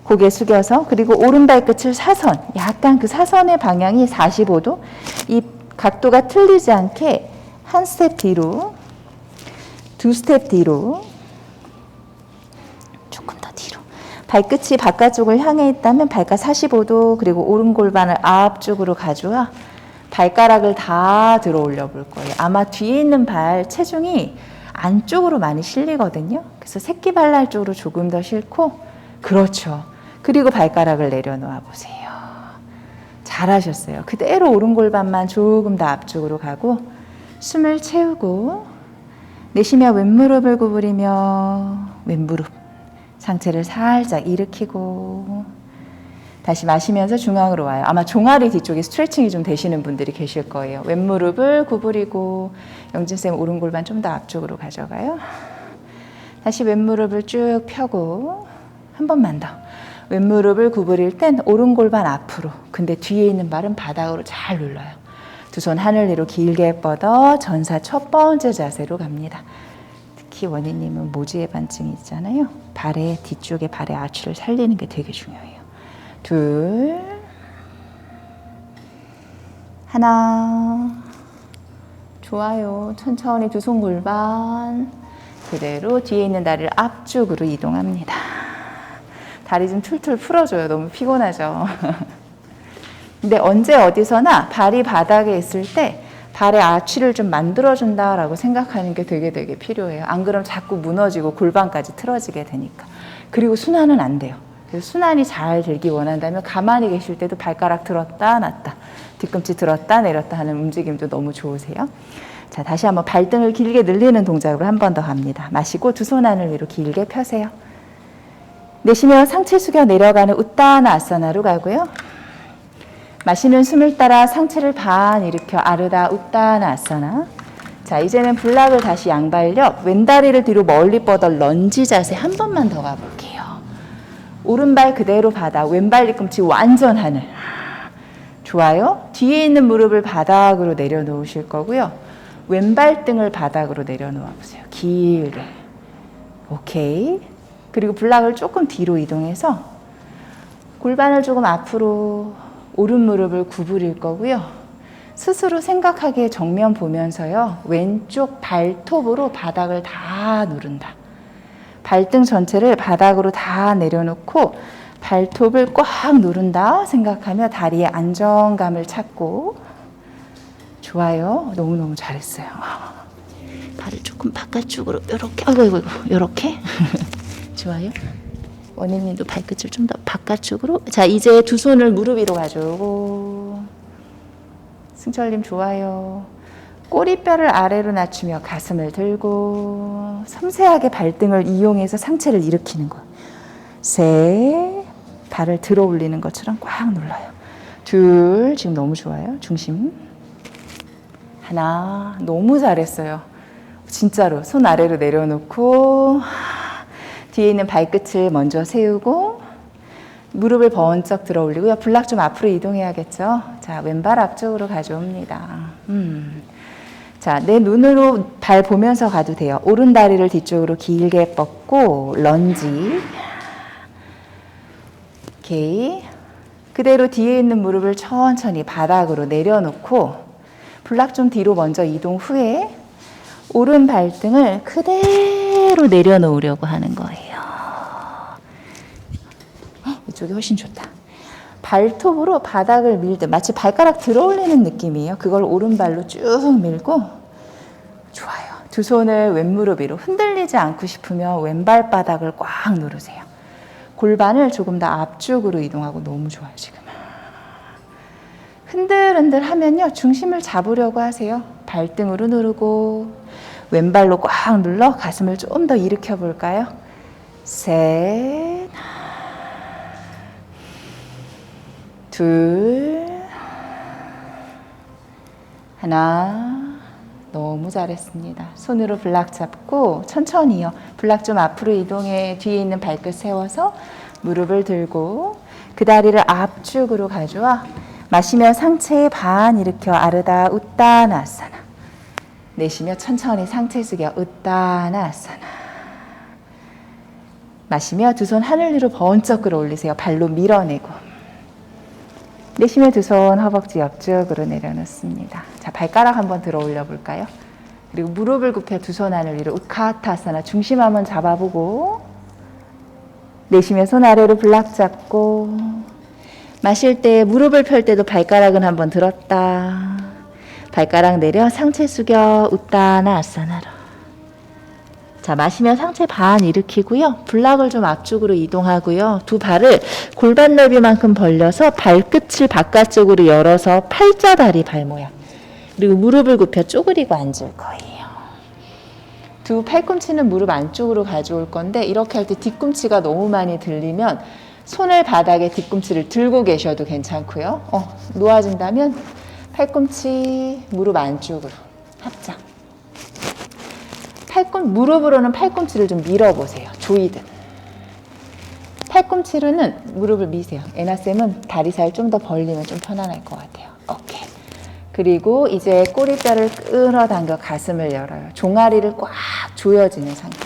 고개 숙여서 그리고 오른발 끝을 사선, 약간 그 사선의 방향이 45도, 이 각도가 틀리지 않게 한 스텝 뒤로, 두 스텝 뒤로, 조금 더 뒤로. 발끝이 바깥쪽을 향해 있다면 발끝 45도, 그리고 오른 골반을 앞쪽으로 가져와 발가락을 다 들어 올려 볼 거예요. 아마 뒤에 있는 발 체중이 안쪽으로 많이 실리거든요. 그래서 새끼발날 쪽으로 조금 더 싣고, 그렇죠. 그리고 발가락을 내려놓아 보세요. 잘하셨어요. 그대로 오른 골반만 조금 더 앞쪽으로 가고 숨을 채우고 내쉬며 왼무릎을 구부리며 왼무릎 상체를 살짝 일으키고 다시 마시면서 중앙으로 와요. 아마 종아리 뒤쪽에 스트레칭이 좀 되시는 분들이 계실 거예요. 왼무릎을 구부리고 영진쌤 오른 골반 좀 더 앞쪽으로 가져가요. 다시 왼무릎을 쭉 펴고 한 번만 더. 왼무릎을 구부릴 땐 오른 골반 앞으로. 근데 뒤에 있는 발은 바닥으로 잘 눌러요. 두 손 하늘 위로 길게 뻗어 전사 첫 번째 자세로 갑니다. 특히 원희님은 모지의 반증이 있잖아요. 발의 뒤쪽에 발의 아치를 살리는 게 되게 중요해요. 둘, 하나. 좋아요. 천천히 두 손 골반 그대로 뒤에 있는 다리를 앞쪽으로 이동합니다. 다리 좀 툴툴 풀어줘요. 너무 피곤하죠. 근데 언제 어디서나 발이 바닥에 있을 때 발의 아치를 좀 만들어준다라고 생각하는 게 되게 필요해요. 안 그러면 자꾸 무너지고 골반까지 틀어지게 되니까. 그리고 순환은 안 돼요. 그래서 순환이 잘 되기 원한다면 가만히 계실 때도 발가락 들었다 놨다, 뒤꿈치 들었다 내렸다 하는 움직임도 너무 좋으세요. 자, 다시 한번 발등을 길게 늘리는 동작으로 한 번 더 갑니다. 마시고 두 손 안을 위로 길게 펴세요. 내쉬며 상체 숙여 내려가는 우따나 아사나로 가고요. 마시는 숨을 따라 상체를 반 일으켜 아르다 우따나 아사나. 자, 이제는 블락을 다시 양발력, 왼다리를 뒤로 멀리 뻗어 런지 자세 한 번만 더 가볼게요. 오른발 그대로 바닥, 왼발 뒤꿈치 완전 하늘. 좋아요. 뒤에 있는 무릎을 바닥으로 내려놓으실 거고요. 왼발등을 바닥으로 내려놓아 보세요. 길게. 오케이. 그리고 블락을 조금 뒤로 이동해서 골반을 조금 앞으로 오른 무릎을 구부릴 거고요. 스스로 생각하기에 정면 보면서요. 왼쪽 발톱으로 바닥을 다 누른다. 발등 전체를 바닥으로 다 내려놓고 발톱을 꽉 누른다 생각하며 다리의 안정감을 찾고. 좋아요. 너무너무 잘했어요. 발을 조금 바깥쪽으로 이렇게, 아이고, 이렇게. 좋아요. 원희님도 발끝을 좀 더 바깥쪽으로. 자, 이제 두 손을 무릎 위로 가져오고. 승철님 좋아요. 꼬리뼈를 아래로 낮추며 가슴을 들고 섬세하게 발등을 이용해서 상체를 일으키는 거. 셋, 발을 들어 올리는 것처럼 꽉 눌러요. 둘, 지금 너무 좋아요. 중심. 하나, 너무 잘했어요. 진짜로 손 아래로 내려놓고 뒤에 있는 발끝을 먼저 세우고 무릎을 번쩍 들어 올리고요. 블락 좀 앞으로 이동해야겠죠. 자, 왼발 앞쪽으로 가져옵니다. 자, 내 눈으로 발 보면서 가도 돼요. 오른 다리를 뒤쪽으로 길게 뻗고 런지. 오케이. 그대로 뒤에 있는 무릎을 천천히 바닥으로 내려놓고 블락 좀 뒤로 먼저 이동 후에 오른 발등을 그대로 내려놓으려고 하는 거예요. 이쪽이 훨씬 좋다. 발톱으로 바닥을 밀듯 마치 발가락 들어 올리는 느낌이에요. 그걸 오른발로 쭉 밀고. 좋아요. 두 손을 왼무릎 위로. 흔들리지 않고 싶으면 왼발 바닥을 꽉 누르세요. 골반을 조금 더 앞쪽으로 이동하고. 너무 좋아요 지금. 흔들흔들 하면요 중심을 잡으려고 하세요. 발등으로 누르고 왼발로 꽉 눌러 가슴을 좀 더 일으켜 볼까요? 셋, 둘, 하나. 너무 잘했습니다. 손으로 블락 잡고 천천히요. 블락 좀 앞으로 이동해. 뒤에 있는 발끝 세워서 무릎을 들고 그 다리를 앞쪽으로 가져와. 마시며 상체에 반 일으켜 아르다 우따나아사나. 내쉬며 천천히 상체 숙여 우따나아사나. 마시며 두 손 하늘 위로 번쩍 끌어올리세요. 발로 밀어내고. 내쉬며 두 손 허벅지 옆쪽으로 내려놓습니다. 자, 발가락 한번 들어 올려 볼까요? 그리고 무릎을 굽혀 두 손 하늘 위로 우카타사나. 중심 한번 잡아보고 내쉬며 손 아래로 블락 잡고 마실 때 무릎을 펼 때도 발가락은 한번 들었다. 발가락 내려 상체 숙여 우따나아사나로. 자, 마시며 상체 반 일으키고요. 블락을 좀 앞쪽으로 이동하고요. 두 발을 골반 넓이만큼 벌려서 발끝을 바깥쪽으로 열어서 팔자다리 발 모양. 그리고 무릎을 굽혀 쪼그리고 앉을 거예요. 두 팔꿈치는 무릎 안쪽으로 가져올 건데 이렇게 할 때 뒤꿈치가 너무 많이 들리면 손을 바닥에 뒤꿈치를 들고 계셔도 괜찮고요. 놓아진다면 팔꿈치 무릎 안쪽으로 합장. 무릎으로는 팔꿈치를 좀 밀어보세요. 조이듯. 팔꿈치로는 무릎을 미세요. 애나쌤은 다리살 좀 더 벌리면 좀 편안할 것 같아요. 오케이. 그리고 이제 꼬리뼈를 끌어당겨 가슴을 열어요. 종아리를 꽉 조여지는 상태.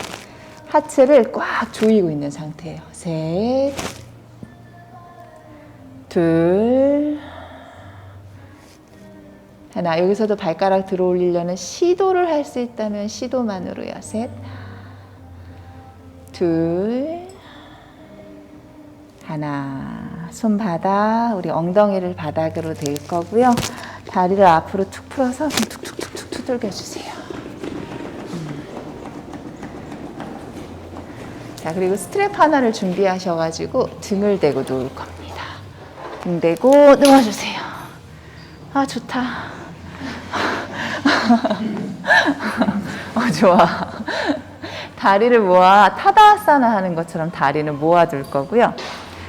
하체를 꽉 조이고 있는 상태예요. 셋, 둘, 하나. 여기서도 발가락 들어 올리려는 시도를 할 수 있다면 시도만으로요. 셋, 둘, 하나. 손바닥, 우리 엉덩이를 바닥으로 댈 거고요. 다리를 앞으로 툭 풀어서 툭툭툭툭 두들겨주세요. 자, 그리고 스트랩 하나를 준비하셔가지고 등을 대고 누울 겁니다. 등 대고 누워주세요. 아, 좋다. 좋아. 다리를 모아 타다아사나 하는 것처럼 다리는 모아둘 거고요.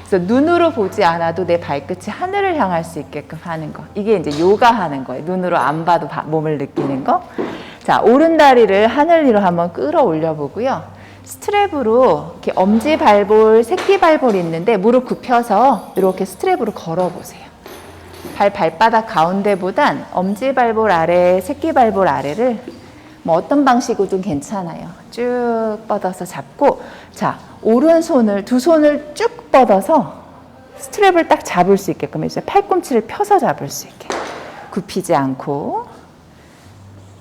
그래서 눈으로 보지 않아도 내 발끝이 하늘을 향할 수 있게끔 하는 거. 이게 이제 요가 하는 거예요. 눈으로 안 봐도 몸을 느끼는 거. 자, 오른 다리를 하늘 위로 한번 끌어올려 보고요. 스트랩으로 이렇게 엄지발볼, 새끼발볼 있는데 무릎 굽혀서 이렇게 스트랩으로 걸어보세요. 발바닥 가운데보단 엄지발볼 아래, 새끼발볼 아래를 뭐 어떤 방식으로든 괜찮아요. 쭉 뻗어서 잡고, 자, 오른손을, 두 손을 쭉 뻗어서 스트랩을 딱 잡을 수 있게끔 해주세요. 팔꿈치를 펴서 잡을 수 있게. 굽히지 않고.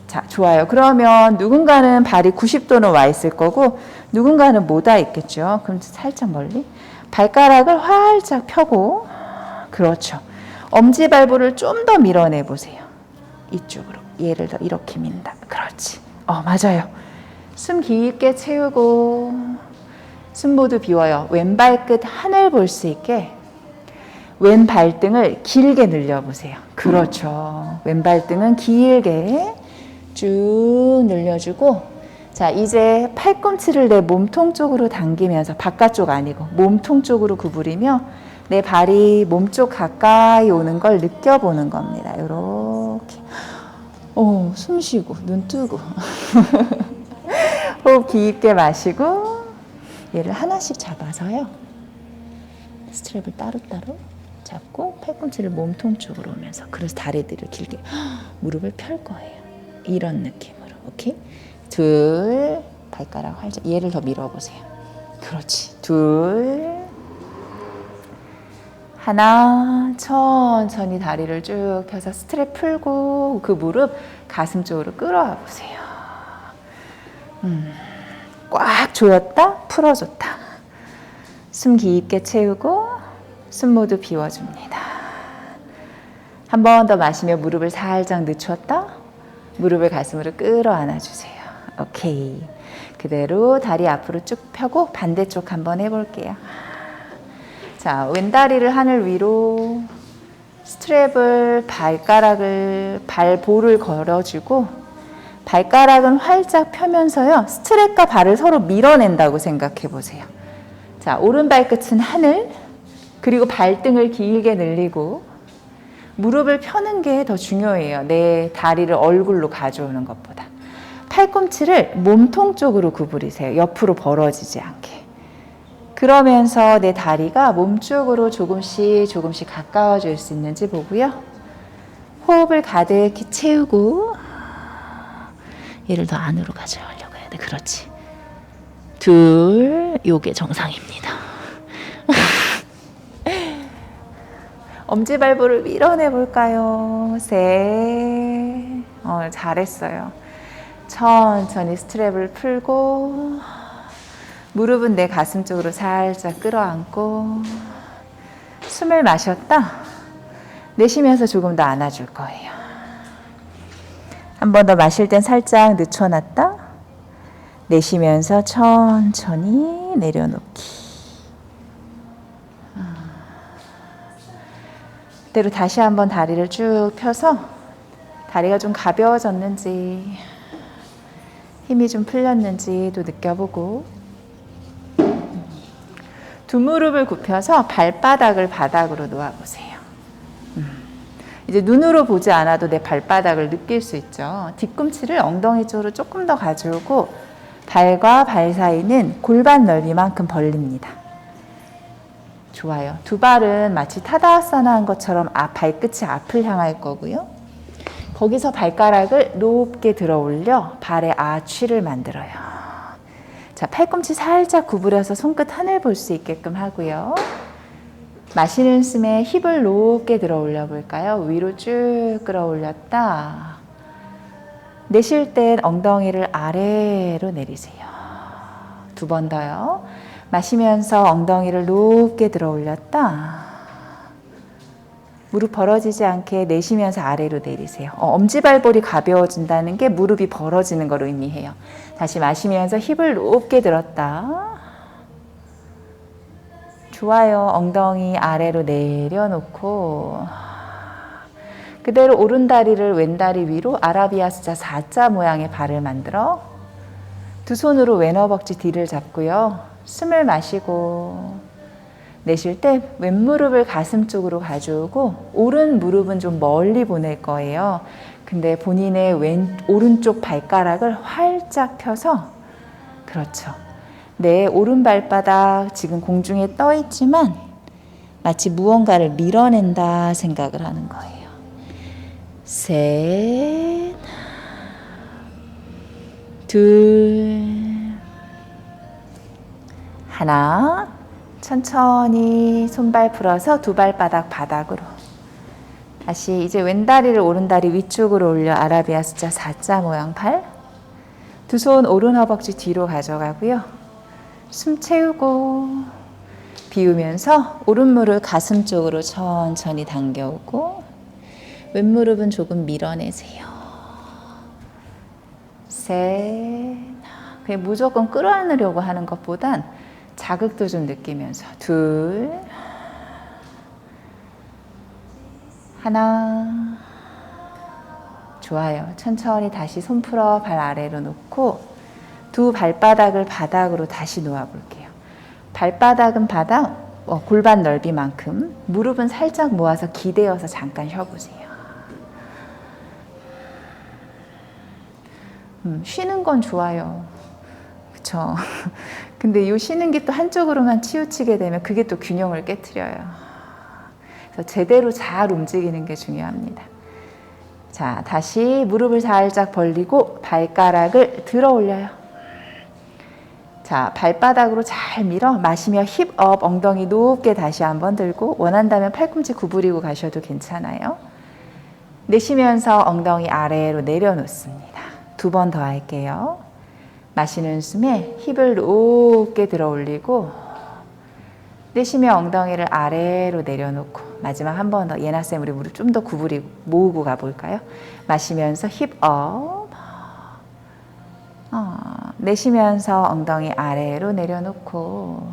자, 좋아요. 그러면 누군가는 발이 90도는 와 있을 거고, 누군가는 못 와 있겠죠. 그럼 살짝 멀리. 발가락을 활짝 펴고, 그렇죠. 엄지발볼을 좀 더 밀어내 보세요. 이쪽으로. 얘를 더 이렇게 민다. 그렇지. 맞아요. 숨 깊게 채우고, 숨 모두 비워요. 왼발끝 하늘 볼 수 있게 왼 발등을 길게 늘려보세요. 그렇죠. 왼 발등은 길게 쭉 늘려주고, 자, 이제 팔꿈치를 내 몸통 쪽으로 당기면서, 바깥쪽 아니고 몸통 쪽으로 구부리며 내 발이 몸쪽 가까이 오는 걸 느껴보는 겁니다. 이렇게. 숨 쉬고 눈 뜨고 호흡 깊게 마시고, 얘를 하나씩 잡아서요. 스트랩을 따로따로 잡고 팔꿈치를 몸통 쪽으로 오면서, 그래서 다리들을 길게 무릎을 펼 거예요. 이런 느낌으로. 오케이? 둘, 발가락 활짝, 얘를 더 밀어보세요. 그렇지. 둘, 하나, 천천히 다리를 쭉 펴서 스트랩 풀고 그 무릎 가슴 쪽으로 끌어와 보세요. 꽉 조였다, 풀어줬다. 숨 깊게 채우고 숨 모두 비워줍니다. 한 번 더 마시며 무릎을 살짝 늦췄다. 무릎을 가슴으로 끌어안아 주세요. 오케이. 그대로 다리 앞으로 쭉 펴고 반대쪽 한번 해볼게요. 자, 왼다리를 하늘 위로, 스트랩을 발가락을, 발볼을 걸어주고, 발가락은 활짝 펴면서요, 스트랩과 발을 서로 밀어낸다고 생각해 보세요. 자, 오른 발끝은 하늘, 그리고 발등을 길게 늘리고, 무릎을 펴는 게 더 중요해요. 내 다리를 얼굴로 가져오는 것보다. 팔꿈치를 몸통 쪽으로 구부리세요. 옆으로 벌어지지 않게. 그러면서 내 다리가 몸쪽으로 조금씩 가까워질 수 있는지 보고요. 호흡을 가득히 채우고, 얘를 더 안으로 가져가려고 해야 돼. 그렇지. 둘, 요게 정상입니다. 엄지발볼을 밀어내 볼까요? 셋. 잘했어요. 천천히 스트랩을 풀고, 무릎은 내 가슴 쪽으로 살짝 끌어안고, 숨을 마셨다. 내쉬면서 조금 더 안아줄 거예요. 한 번 더 마실 땐 살짝 늦춰놨다. 내쉬면서 천천히 내려놓기. 그대로 다시 한번 다리를 쭉 펴서 다리가 좀 가벼워졌는지, 힘이 좀 풀렸는지도 느껴보고, 두 무릎을 굽혀서 발바닥을 바닥으로 놓아보세요. 이제 눈으로 보지 않아도 내 발바닥을 느낄 수 있죠. 뒤꿈치를 엉덩이 쪽으로 조금 더 가져오고, 발과 발 사이는 골반 넓이만큼 벌립니다. 좋아요. 두 발은 마치 타다아사나 한 것처럼 발끝이 앞을 향할 거고요. 거기서 발가락을 높게 들어 올려 발의 아취를 만들어요. 자, 팔꿈치 살짝 구부려서 손끝 하늘 볼 수 있게끔 하고요. 마시는 숨에 힙을 높게 들어 올려 볼까요? 위로 쭉 끌어올렸다. 내쉴 땐 엉덩이를 아래로 내리세요. 두 번 더요. 마시면서 엉덩이를 높게 들어 올렸다. 무릎 벌어지지 않게 내쉬면서 아래로 내리세요. 엄지발볼이 가벼워진다는 게 무릎이 벌어지는 걸 의미해요. 다시 마시면서 힙을 높게 들었다. 좋아요. 엉덩이 아래로 내려놓고, 그대로 오른다리를 왼다리 위로 아라비아 숫자 4자 모양의 발을 만들어 두 손으로 왼 허벅지 뒤를 잡고요. 숨을 마시고, 내쉴 때 왼무릎을 가슴 쪽으로 가져오고, 오른 무릎은 좀 멀리 보낼 거예요. 근데 본인의 오른쪽 발가락을 활짝 펴서, 그렇죠. 내 오른 발바닥 지금 공중에 떠 있지만 마치 무언가를 밀어낸다 생각을 하는 거예요. 셋, 둘, 하나. 천천히 손발 풀어서 두 발바닥 바닥으로. 다시 이제 왼다리를 오른다리 위쪽으로 올려 아라비아 숫자 4자 모양 팔. 두 손 오른 허벅지 뒤로 가져가고요. 숨 채우고 비우면서 오른 무릎 가슴 쪽으로 천천히 당겨오고 왼 무릎은 조금 밀어내세요. 셋. 그냥 무조건 끌어안으려고 하는 것보단 자극도 좀 느끼면서 둘, 하나. 좋아요. 천천히 다시 손 풀어 발 아래로 놓고 두 발바닥을 바닥으로 다시 놓아볼게요. 발바닥은 바닥, 골반 넓이만큼, 무릎은 살짝 모아서 기대어서 잠깐 쉬어보세요. 쉬는 건 좋아요. 그쵸? 근데 이 쉬는 게 또 한쪽으로만 치우치게 되면 그게 또 균형을 깨트려요. 그래서 제대로 잘 움직이는 게 중요합니다. 자, 다시 무릎을 살짝 벌리고 발가락을 들어 올려요. 자, 발바닥으로 잘 밀어 마시며 힙업, 엉덩이 높게 다시 한번 들고 원한다면 팔꿈치 구부리고 가셔도 괜찮아요. 내쉬면서 엉덩이 아래로 내려놓습니다. 두 번 더 할게요. 마시는 숨에 힙을 높게 들어 올리고 내쉬며 엉덩이를 아래로 내려놓고 마지막 한 번 더 예나쌤 우리 무릎 좀 더 구부리고 모으고 가볼까요? 마시면서 힙업 내쉬면서 엉덩이 아래로 내려놓고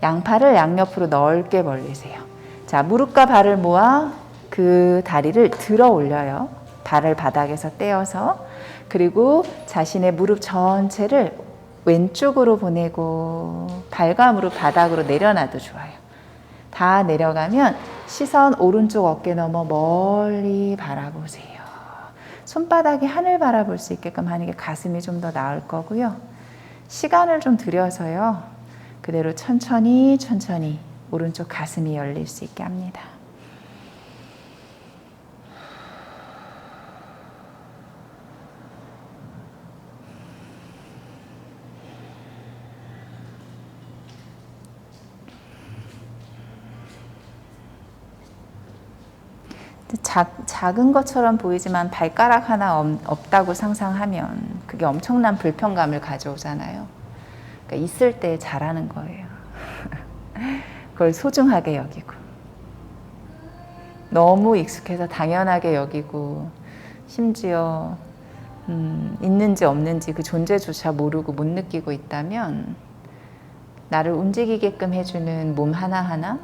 양팔을 양옆으로 넓게 벌리세요. 자, 무릎과 발을 모아 그 다리를 들어 올려요. 발을 바닥에서 떼어서 그리고 자신의 무릎 전체를 왼쪽으로 보내고 발과 무릎 바닥으로 내려놔도 좋아요. 다 내려가면 시선 오른쪽 어깨 너머 멀리 바라보세요. 손바닥이 하늘 바라볼 수 있게끔 하는 게 가슴이 좀 더 나을 거고요. 시간을 좀 들여서요. 그대로 천천히 오른쪽 가슴이 열릴 수 있게 합니다. 작은 것처럼 보이지만 발가락 하나 없다고 상상하면 그게 엄청난 불편감을 가져오잖아요. 그러니까 있을 때 잘하는 거예요. 그걸 소중하게 여기고 너무 익숙해서 당연하게 여기고 심지어 있는지 없는지 그 존재조차 모르고 못 느끼고 있다면 나를 움직이게끔 해주는 몸 하나하나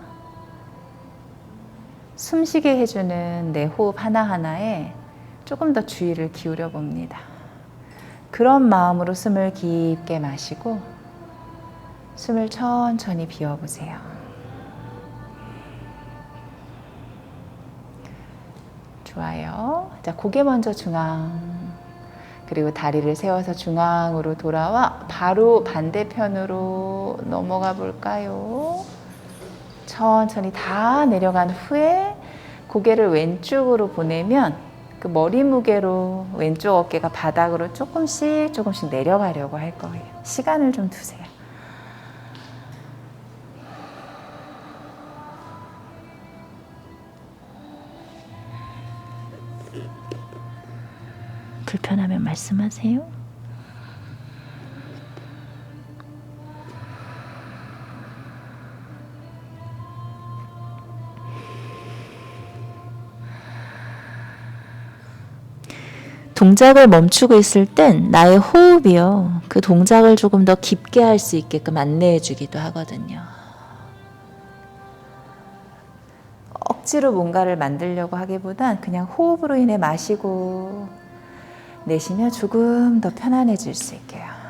숨쉬게 해주는 내 호흡 하나하나에 조금 더 주의를 기울여 봅니다. 그런 마음으로 숨을 깊게 마시고 숨을 천천히 비워보세요. 좋아요. 자, 고개 먼저 중앙. 그리고 다리를 세워서 중앙으로 돌아와 바로 반대편으로 넘어가 볼까요? 천천히 다 내려간 후에 고개를 왼쪽으로 보내면 그 머리 무게로 왼쪽 어깨가 바닥으로 조금씩 내려가려고 할 거예요. 시간을 좀 두세요. 불편하면 말씀하세요. 동작을 멈추고 있을 땐 나의 호흡이요. 그 동작을 조금 더 깊게 할 수 있게끔 안내해 주기도 하거든요. 억지로 뭔가를 만들려고 하기보단 그냥 호흡으로 인해 마시고 내쉬며 조금 더 편안해질 수 있게요.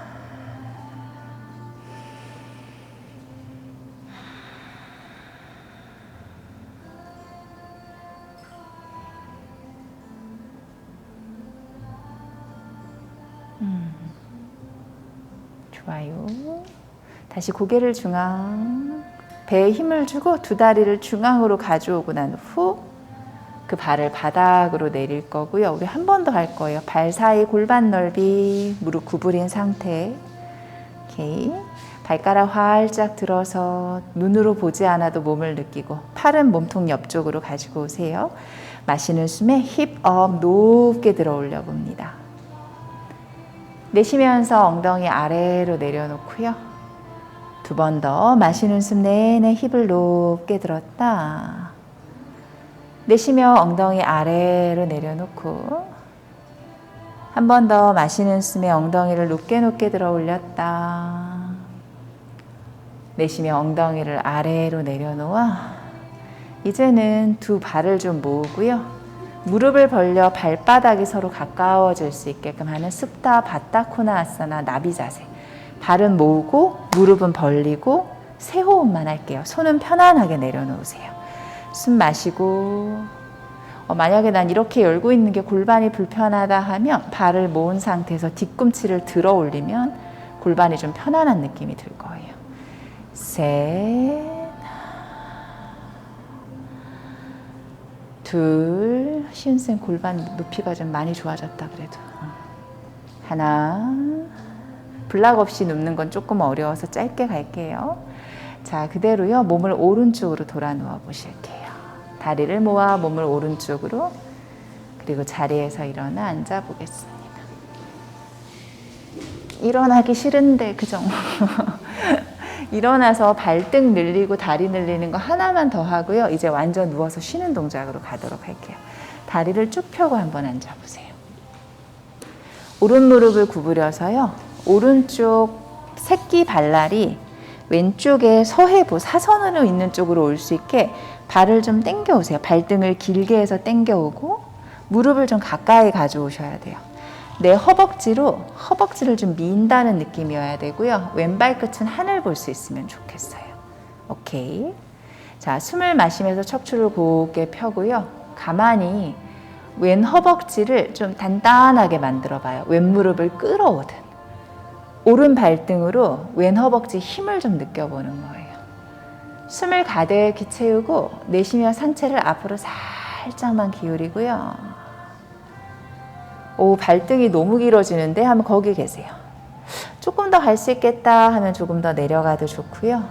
좋아요. 다시 고개를 중앙, 배에 힘을 주고 두 다리를 중앙으로 가져오고 난 후 그 발을 바닥으로 내릴 거고요. 우리 한 번 더 할 거예요. 발 사이 골반 넓이, 무릎 구부린 상태. 오케이. 발가락 활짝 들어서 눈으로 보지 않아도 몸을 느끼고 팔은 몸통 옆쪽으로 가지고 오세요. 마시는 숨에 힙업 높게 들어 올려 봅니다. 내쉬면서 엉덩이 아래로 내려놓고요. 두 번 더 마시는 숨 내내 힙을 높게 들었다. 내쉬며 엉덩이 아래로 내려놓고 한 번 더 마시는 숨에 엉덩이를 높게 들어 올렸다. 내쉬며 엉덩이를 아래로 내려놓아 이제는 두 발을 좀 모으고요. 무릎을 벌려 발바닥이 서로 가까워질 수 있게끔 하는 supta baddha konasana 나비 자세. 발은 모으고 무릎은 벌리고 세 호흡만 할게요. 손은 편안하게 내려놓으세요. 숨 마시고 만약에 난 이렇게 열고 있는 게 골반이 불편하다 하면 발을 모은 상태에서 뒤꿈치를 들어 올리면 골반이 좀 편안한 느낌이 들 거예요. 셋, 둘, 시은쌤 골반 높이가 좀 많이 좋아졌다 그래도. 하나, 블락 없이 눕는 건 조금 어려워서 짧게 갈게요. 자, 그대로요. 몸을 오른쪽으로 돌아 누워 보실게요. 다리를 모아 몸을 오른쪽으로, 그리고 자리에서 일어나 앉아 보겠습니다. 일어나기 싫은데 그죠? 일어나서 발등 늘리고 다리 늘리는 거 하나만 더 하고요. 이제 완전 누워서 쉬는 동작으로 가도록 할게요. 다리를 쭉 펴고 한번 앉아 보세요. 오른 무릎을 구부려서요. 오른쪽 새끼 발날이 왼쪽에 서해부 사선으로 있는 쪽으로 올 수 있게 발을 좀 당겨 오세요. 발등을 길게 해서 당겨 오고 무릎을 좀 가까이 가져오셔야 돼요. 내 허벅지를 좀 민다는 느낌이어야 되고요. 왼발 끝은 하늘 볼 수 있으면 좋겠어요. 오케이. 자, 숨을 마시면서 척추를 곧게 펴고요. 가만히 왼 허벅지를 좀 단단하게 만들어 봐요. 왼 무릎을 끌어오든 오른 발등으로 왼 허벅지 힘을 좀 느껴보는 거예요. 숨을 가득히 채우고 내쉬며 상체를 앞으로 살짝만 기울이고요. 오, 발등이 너무 길어지는데 하면 거기 계세요. 조금 더 갈 수 있겠다 하면 조금 더 내려가도 좋고요.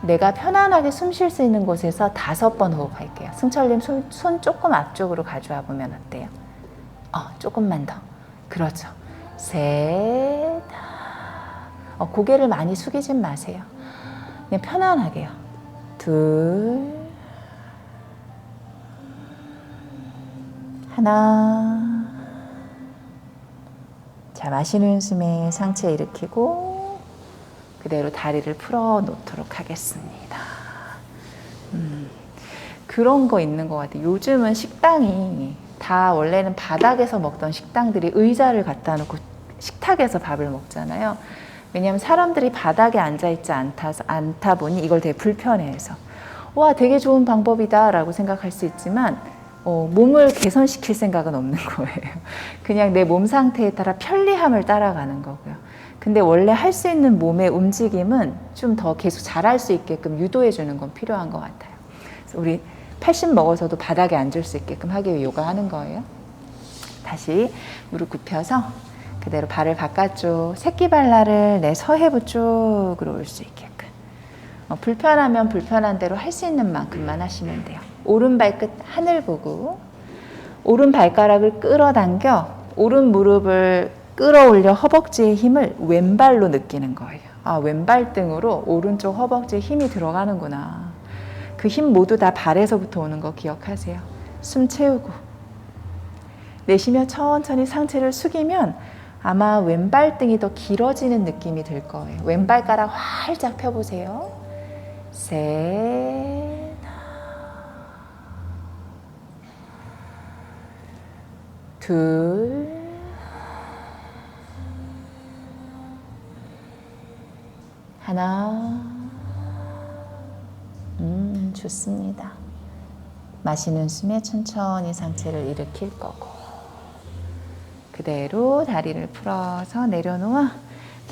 내가 편안하게 숨 쉴 수 있는 곳에서 5번 호흡할게요. 승철님 손 조금 앞쪽으로 가져와 보면 어때요? 조금만 더. 그렇죠. 셋. 고개를 많이 숙이진 마세요. 그냥 편안하게요. 둘. 하나. 자, 마시는 숨에 상체 일으키고 그대로 다리를 풀어 놓도록 하겠습니다. 그런 거 있는 것 같아요. 요즘은 식당이 다 원래는 바닥에서 먹던 식당들이 의자를 갖다 놓고 식탁에서 밥을 먹잖아요. 왜냐하면 사람들이 바닥에 앉아있지 않다 보니 이걸 되게 불편해해서 와, 되게 좋은 방법이다 라고 생각할 수 있지만 몸을 개선시킬 생각은 없는 거예요. 그냥 내 몸 상태에 따라 편리함을 따라가는 거고요. 근데 원래 할 수 있는 몸의 움직임은 좀 더 계속 잘할 수 있게끔 유도해 주는 건 필요한 것 같아요. 그래서 우리 80 먹어서도 바닥에 앉을 수 있게끔 하기 위해 요가하는 거예요. 다시 무릎 굽혀서 그대로 발을 바깥쪽 새끼발날을 내 서해부 쪽으로 올 수 있게끔. 불편하면 불편한 대로 할 수 있는 만큼만 하시면 돼요. 오른 발끝 하늘 보고 오른 발가락을 끌어당겨 오른 무릎을 끌어올려 허벅지의 힘을 왼발로 느끼는 거예요. 왼발등으로 오른쪽 허벅지에 힘이 들어가는구나. 그 힘 모두 다 발에서부터 오는 거 기억하세요. 숨 채우고 내쉬며 천천히 상체를 숙이면 아마 왼발등이 더 길어지는 느낌이 들 거예요. 왼발가락 활짝 펴보세요. 셋, 둘, 하나. 좋습니다. 마시는 숨에 천천히 상체를 일으킬 거고 그대로 다리를 풀어서 내려놓아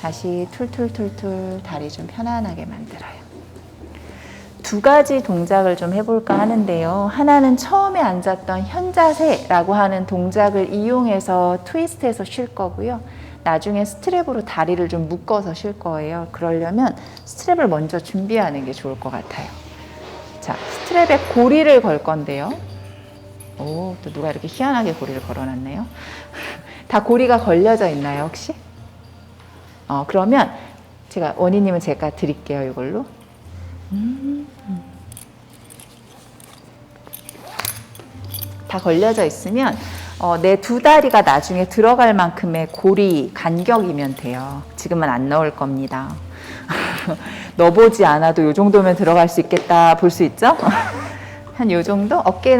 다시 툴툴툴툴 다리 좀 편안하게 만들어요. 두 가지 동작을 좀 해볼까 하는데요. 하나는 처음에 앉았던 현자세라고 하는 동작을 이용해서 트위스트해서 쉴 거고요. 나중에 스트랩으로 다리를 좀 묶어서 쉴 거예요. 그러려면 스트랩을 먼저 준비하는 게 좋을 것 같아요. 자, 스트랩에 고리를 걸 건데요. 오, 또 누가 이렇게 희한하게 고리를 걸어놨네요. 다 고리가 걸려져 있나요, 혹시? 그러면 원희님은 제가 드릴게요, 이걸로. 다 걸려져 있으면 내 두 다리가 나중에 들어갈 만큼의 고리 간격이면 돼요. 지금은 안 넣을 겁니다. 넣어보지 않아도 이 정도면 들어갈 수 있겠다 볼 수 있죠? 한 요 정도? 어깨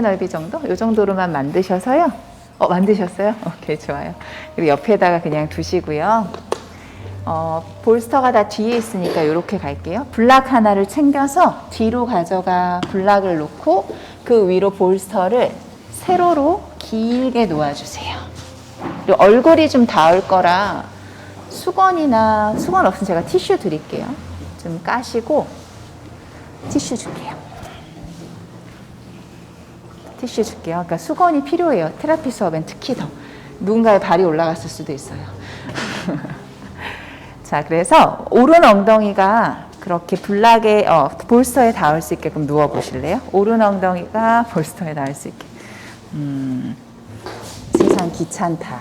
넓이 정도? 요 정도로만 만드셔서요. 만드셨어요? 오케이, 좋아요. 그리고 옆에다가 그냥 두시고요. 볼스터가 다 뒤에 있으니까 이렇게 갈게요. 블락 하나를 챙겨서 뒤로 가져가 블락을 놓고 그 위로 볼스터를 세로로 길게 놓아주세요. 그리고 얼굴이 좀 닿을 거라 수건 없으면 제가 티슈 드릴게요. 좀 까시고 티슈 줄게요. 그러니까 수건이 필요해요. 테라피 수업엔 특히 더. 누군가의 발이 올라갔을 수도 있어요. 자, 그래서 오른 엉덩이가 그렇게 블락에 볼스터에 닿을 수 있게끔 누워 보실래요? 오른 엉덩이가 볼스터에 닿을 수 있게. 세상 귀찮다.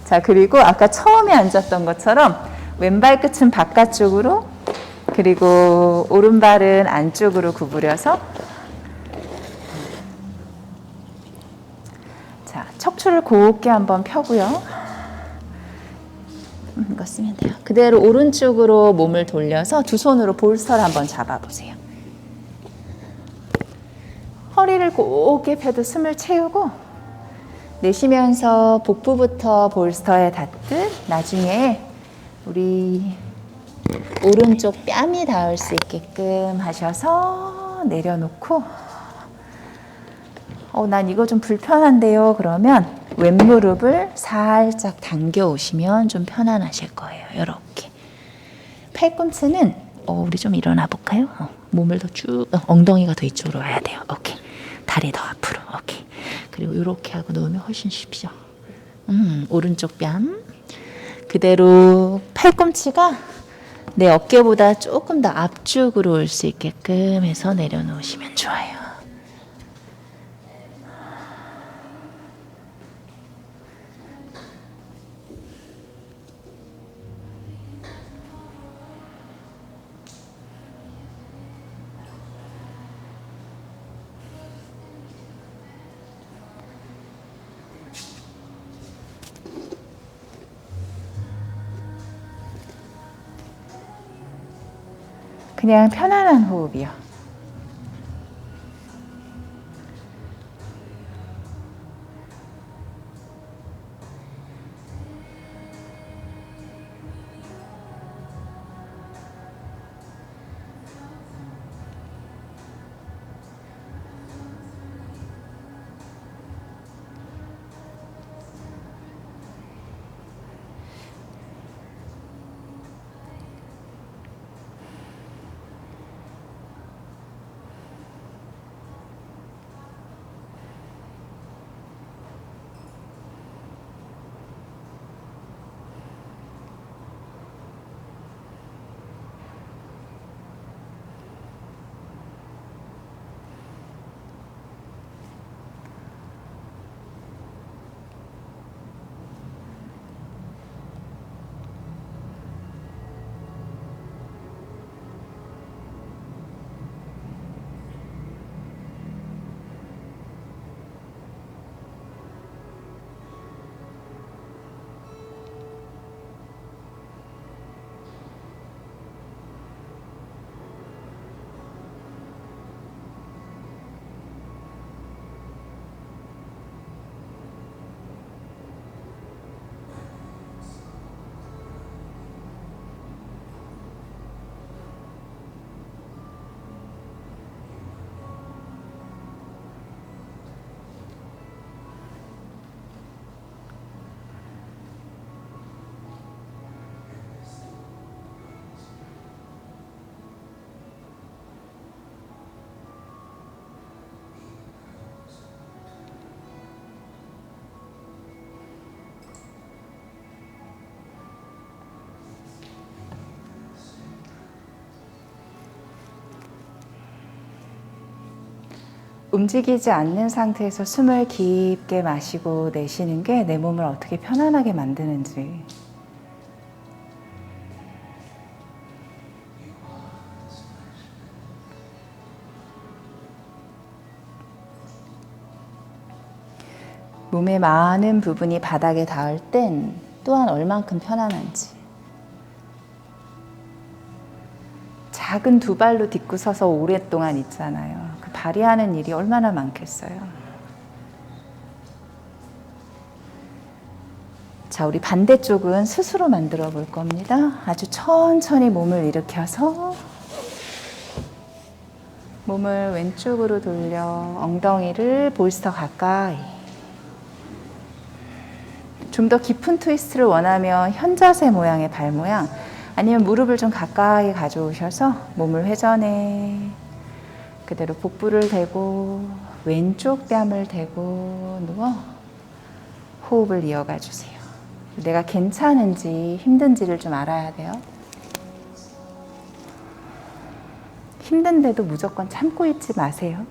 자, 그리고 아까 처음에 앉았던 것처럼 왼발 끝은 바깥쪽으로, 그리고 오른발은 안쪽으로 구부려서, 자, 척추를 곱게 한번 펴고요. 이거 쓰면 돼요. 그대로 오른쪽으로 몸을 돌려서 두 손으로 볼스터를 한번 잡아보세요. 허리를 곱게 펴도 숨을 채우고 내쉬면서 복부부터 볼스터에 닿듯 나중에 우리 오른쪽 뺨이 닿을 수 있게끔 하셔서 내려놓고 난 이거 좀 불편한데요. 그러면 왼무릎을 살짝 당겨 오시면 좀 편안하실 거예요. 이렇게. 팔꿈치는 우리 좀 일어나 볼까요? 몸을 더 쭉, 엉덩이가 더 이쪽으로 와야 돼요. 오케이. 다리 더 앞으로. 오케이. 그리고 이렇게 하고 놓으면 훨씬 쉽죠. 오른쪽 뺨. 그대로 팔꿈치가 내 어깨보다 조금 더 앞쪽으로 올 수 있게끔 해서 내려놓으시면 좋아요. 그냥 편안한 호흡이요. 움직이지 않는 상태에서 숨을 깊게 마시고 내쉬는 게 내 몸을 어떻게 편안하게 만드는지. 몸의 많은 부분이 바닥에 닿을 땐 또한 얼만큼 편안한지. 작은 두 발로 딛고 서서 오랫동안 있잖아요. 그 발이 하는 일이 얼마나 많겠어요. 자, 우리 반대쪽은 스스로 만들어 볼 겁니다. 아주 천천히 몸을 일으켜서 몸을 왼쪽으로 돌려 엉덩이를 볼스터 가까이. 좀 더 깊은 트위스트를 원하면 현자세 모양의 발 모양, 아니면 무릎을 좀 가까이 가져오셔서 몸을 회전해. 그대로 복부를 대고 왼쪽 뺨을 대고 누워 호흡을 이어가 주세요. 내가 괜찮은지 힘든지를 좀 알아야 돼요. 힘든데도 무조건 참고 있지 마세요.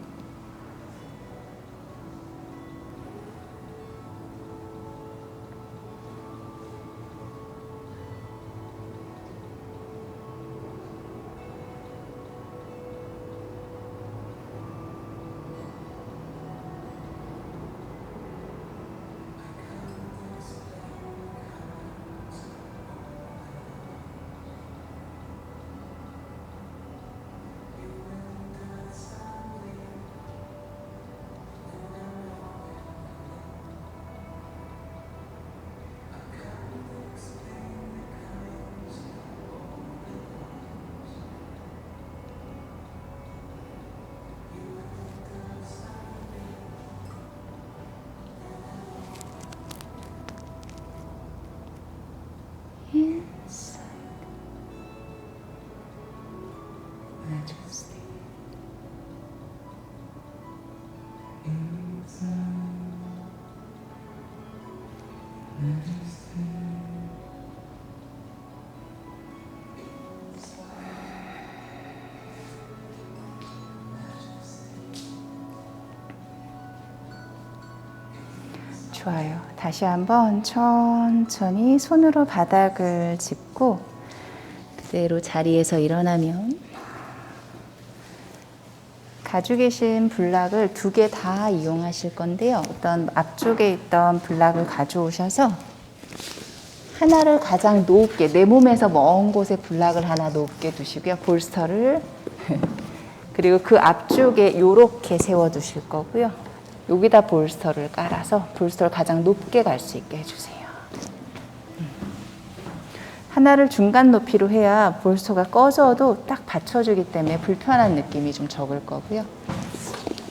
좋아요. 다시 한번 천천히 손으로 바닥을 짚고 그대로 자리에서 일어나면 가지고 계신 블락을 2개 다 이용하실 건데요. 어떤 앞쪽에 있던 블락을 가져오셔서 하나를 가장 높게, 내 몸에서 먼 곳에 블락을 하나 높게 두시고요. 볼스터를 그리고 그 앞쪽에 이렇게 세워두실 거고요. 여기다 볼스터를 깔아서 볼스터를 가장 높게 갈 수 있게 해주세요. 하나를 중간 높이로 해야 볼스터가 꺼져도 딱 받쳐주기 때문에 불편한 느낌이 좀 적을 거고요.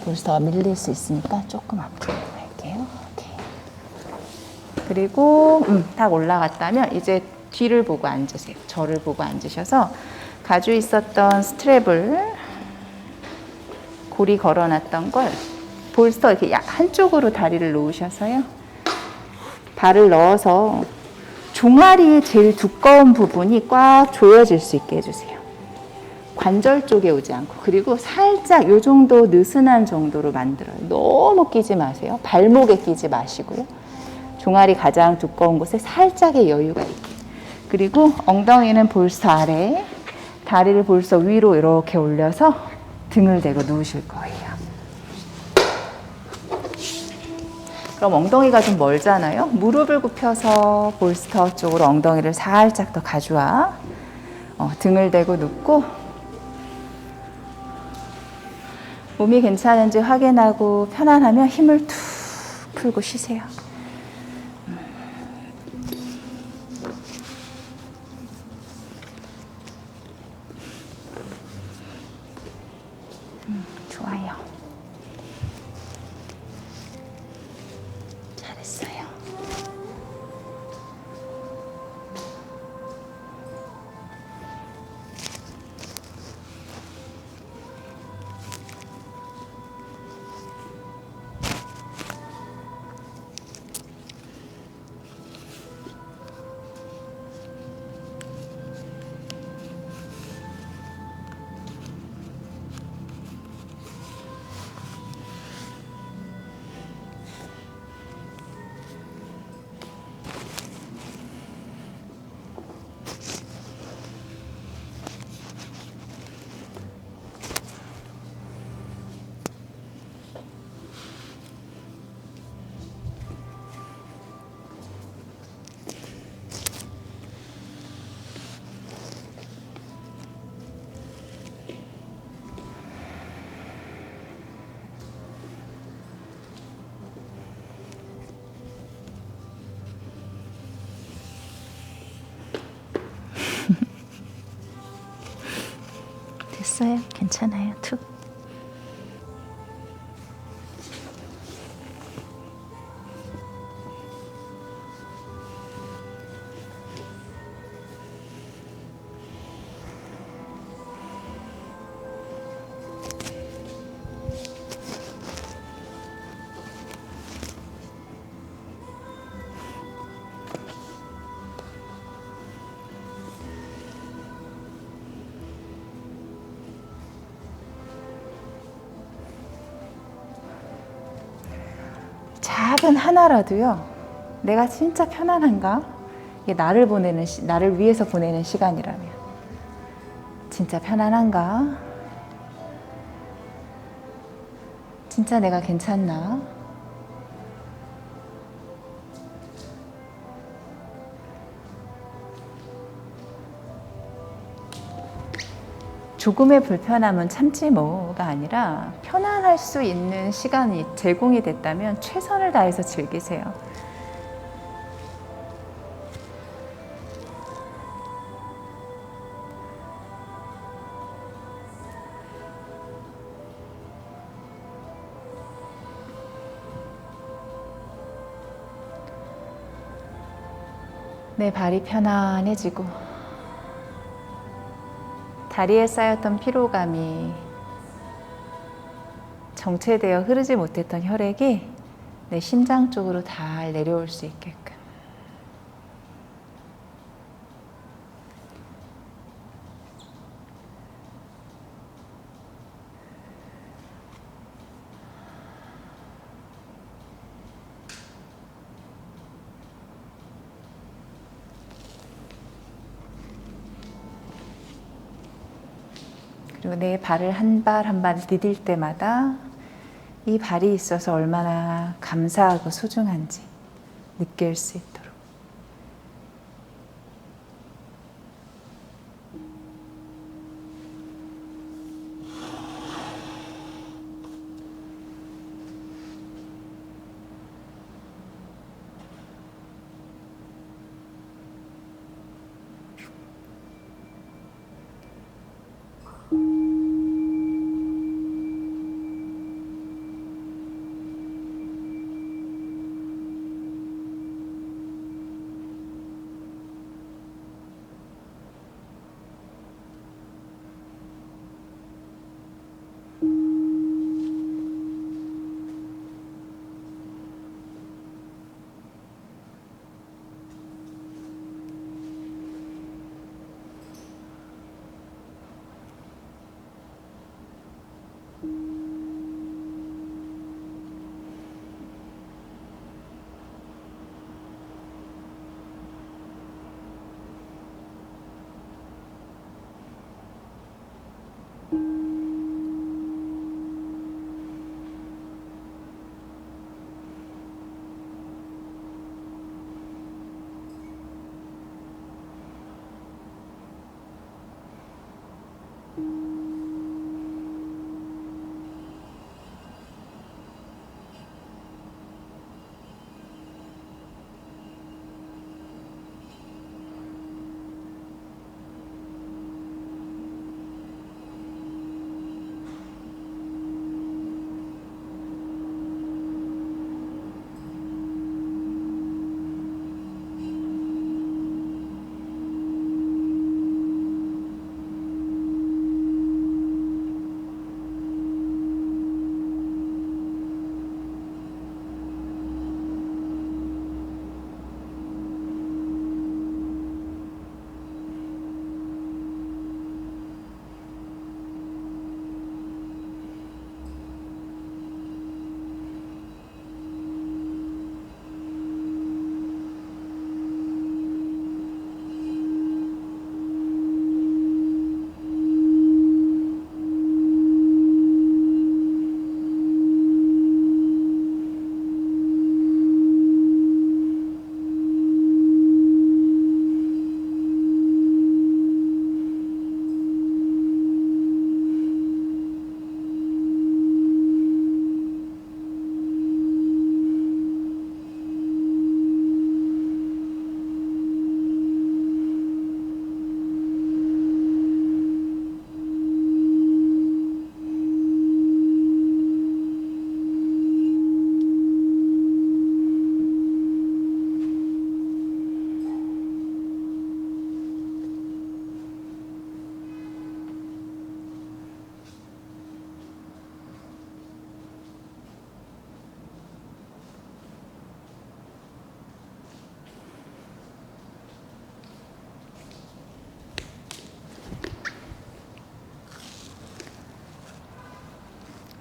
볼스터가 밀릴 수 있으니까 조금 앞으로 할게요. 오케이. 그리고 딱 올라갔다면 이제 뒤를 보고 앉으세요. 저를 보고 앉으셔서 가지고 있었던 스트랩을 고리 걸어놨던 걸 볼스터 이렇게 한쪽으로 다리를 놓으셔서요. 발을 넣어서 종아리의 제일 두꺼운 부분이 꽉 조여질 수 있게 해주세요. 관절 쪽에 오지 않고. 그리고 살짝 이 정도 느슨한 정도로 만들어요. 너무 끼지 마세요. 발목에 끼지 마시고요. 종아리 가장 두꺼운 곳에 살짝의 여유가 있게. 그리고 엉덩이는 볼스터 아래, 다리를 볼스터 위로 이렇게 올려서 등을 대고 누우실 거예요. 그럼 엉덩이가 좀 멀잖아요. 무릎을 굽혀서 볼스터 쪽으로 엉덩이를 살짝 더 가져와. 등을 대고 눕고 몸이 괜찮은지 확인하고 편안하면 힘을 툭 풀고 쉬세요. 좋아요. 잘했어요. 됐어요. 괜찮아요. 툭. 작은 하나라도요, 내가 진짜 편안한가? 이게 나를 위해서 보내는 시간이라면 진짜 편안한가? 진짜 내가 괜찮나? 조금의 불편함은 참지 뭐가 아니라 편안할 수 있는 시간이 제공이 됐다면 최선을 다해서 즐기세요. 내 발이 편안해지고 다리에 쌓였던 피로감이 정체되어 흐르지 못했던 혈액이 내 심장 쪽으로 잘 내려올 수 있게끔. 그리고 내 발을 한 발 한 발 디딜 때마다 이 발이 있어서 얼마나 감사하고 소중한지 느낄 수 있도록.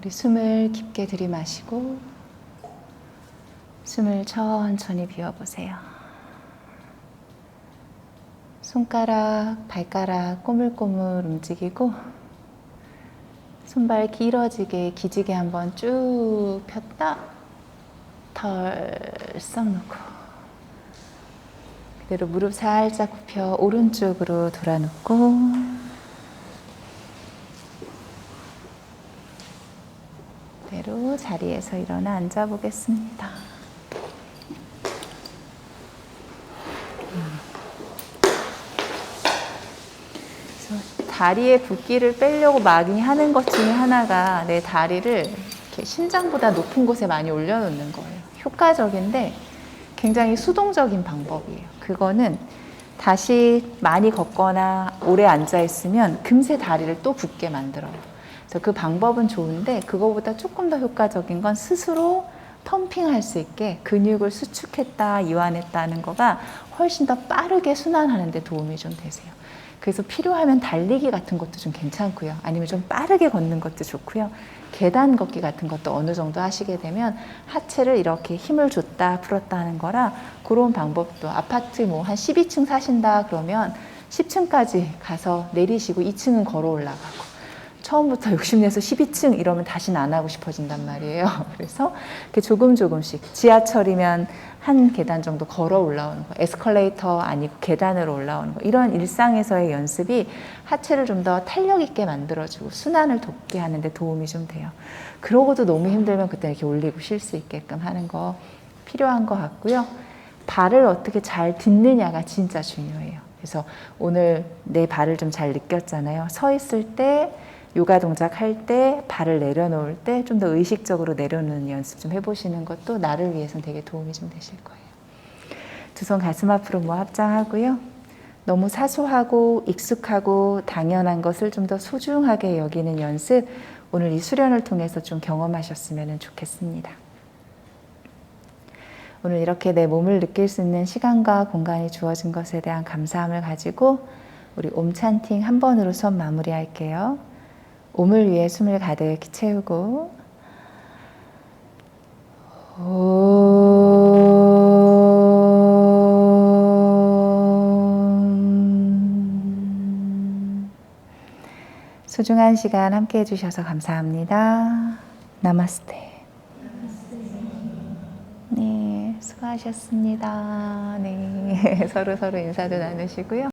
우리 숨을 깊게 들이마시고 숨을 천천히 비워보세요. 손가락, 발가락 꼬물꼬물 움직이고 손발 길어지게 기지개 한번 쭉 폈다 덜썩 놓고 그대로 무릎 살짝 굽혀 오른쪽으로 돌아눕고 그대로 자리에서 일어나 앉아 보겠습니다. 다리에 붓기를 빼려고 많이 하는 것 중에 하나가 내 다리를 이렇게 심장보다 높은 곳에 많이 올려놓는 거예요. 효과적인데 굉장히 수동적인 방법이에요. 그거는 다시 많이 걷거나 오래 앉아 있으면 금세 다리를 또 붓게 만들어요. 그래서 그 방법은 좋은데 그거보다 조금 더 효과적인 건 스스로 펌핑할 수 있게 근육을 수축했다, 이완했다는 거가 훨씬 더 빠르게 순환하는 데 도움이 좀 되세요. 그래서 필요하면 달리기 같은 것도 좀 괜찮고요. 아니면 좀 빠르게 걷는 것도 좋고요. 계단 걷기 같은 것도 어느 정도 하시게 되면 하체를 이렇게 힘을 줬다 풀었다 하는 거라 그런 방법도 아파트 뭐 한 12층 사신다 그러면 10층까지 가서 내리시고 2층은 걸어 올라가고 처음부터 욕심내서 12층 이러면 다시는 안 하고 싶어진단 말이에요. 그래서 이렇게 조금씩 지하철이면 한 계단 정도 걸어 올라오는 거, 에스컬레이터 아니고 계단으로 올라오는 거 이런 일상에서의 연습이 하체를 좀 더 탄력 있게 만들어주고 순환을 돕게 하는데 도움이 좀 돼요. 그러고도 너무 힘들면 그때 이렇게 올리고 쉴 수 있게끔 하는 거 필요한 것 같고요. 발을 어떻게 잘 딛느냐가 진짜 중요해요. 그래서 오늘 내 발을 좀 잘 느꼈잖아요. 서 있을 때 요가 동작 할 때 발을 내려놓을 때 좀 더 의식적으로 내려놓는 연습 좀 해보시는 것도 나를 위해서는 되게 도움이 좀 되실 거예요. 두 손 가슴 앞으로 모아 합장하고요. 너무 사소하고 익숙하고 당연한 것을 좀 더 소중하게 여기는 연습 오늘 이 수련을 통해서 좀 경험하셨으면 좋겠습니다. 오늘 이렇게 내 몸을 느낄 수 있는 시간과 공간이 주어진 것에 대한 감사함을 가지고 우리 옴 찬팅 한 번으로 수업 마무리할게요. 옴을 위해 숨을 가득 채우고 소중한 시간 함께 해주셔서 감사합니다. 나마스테. 네, 수고하셨습니다. 네, 서로 인사도 나누시고요.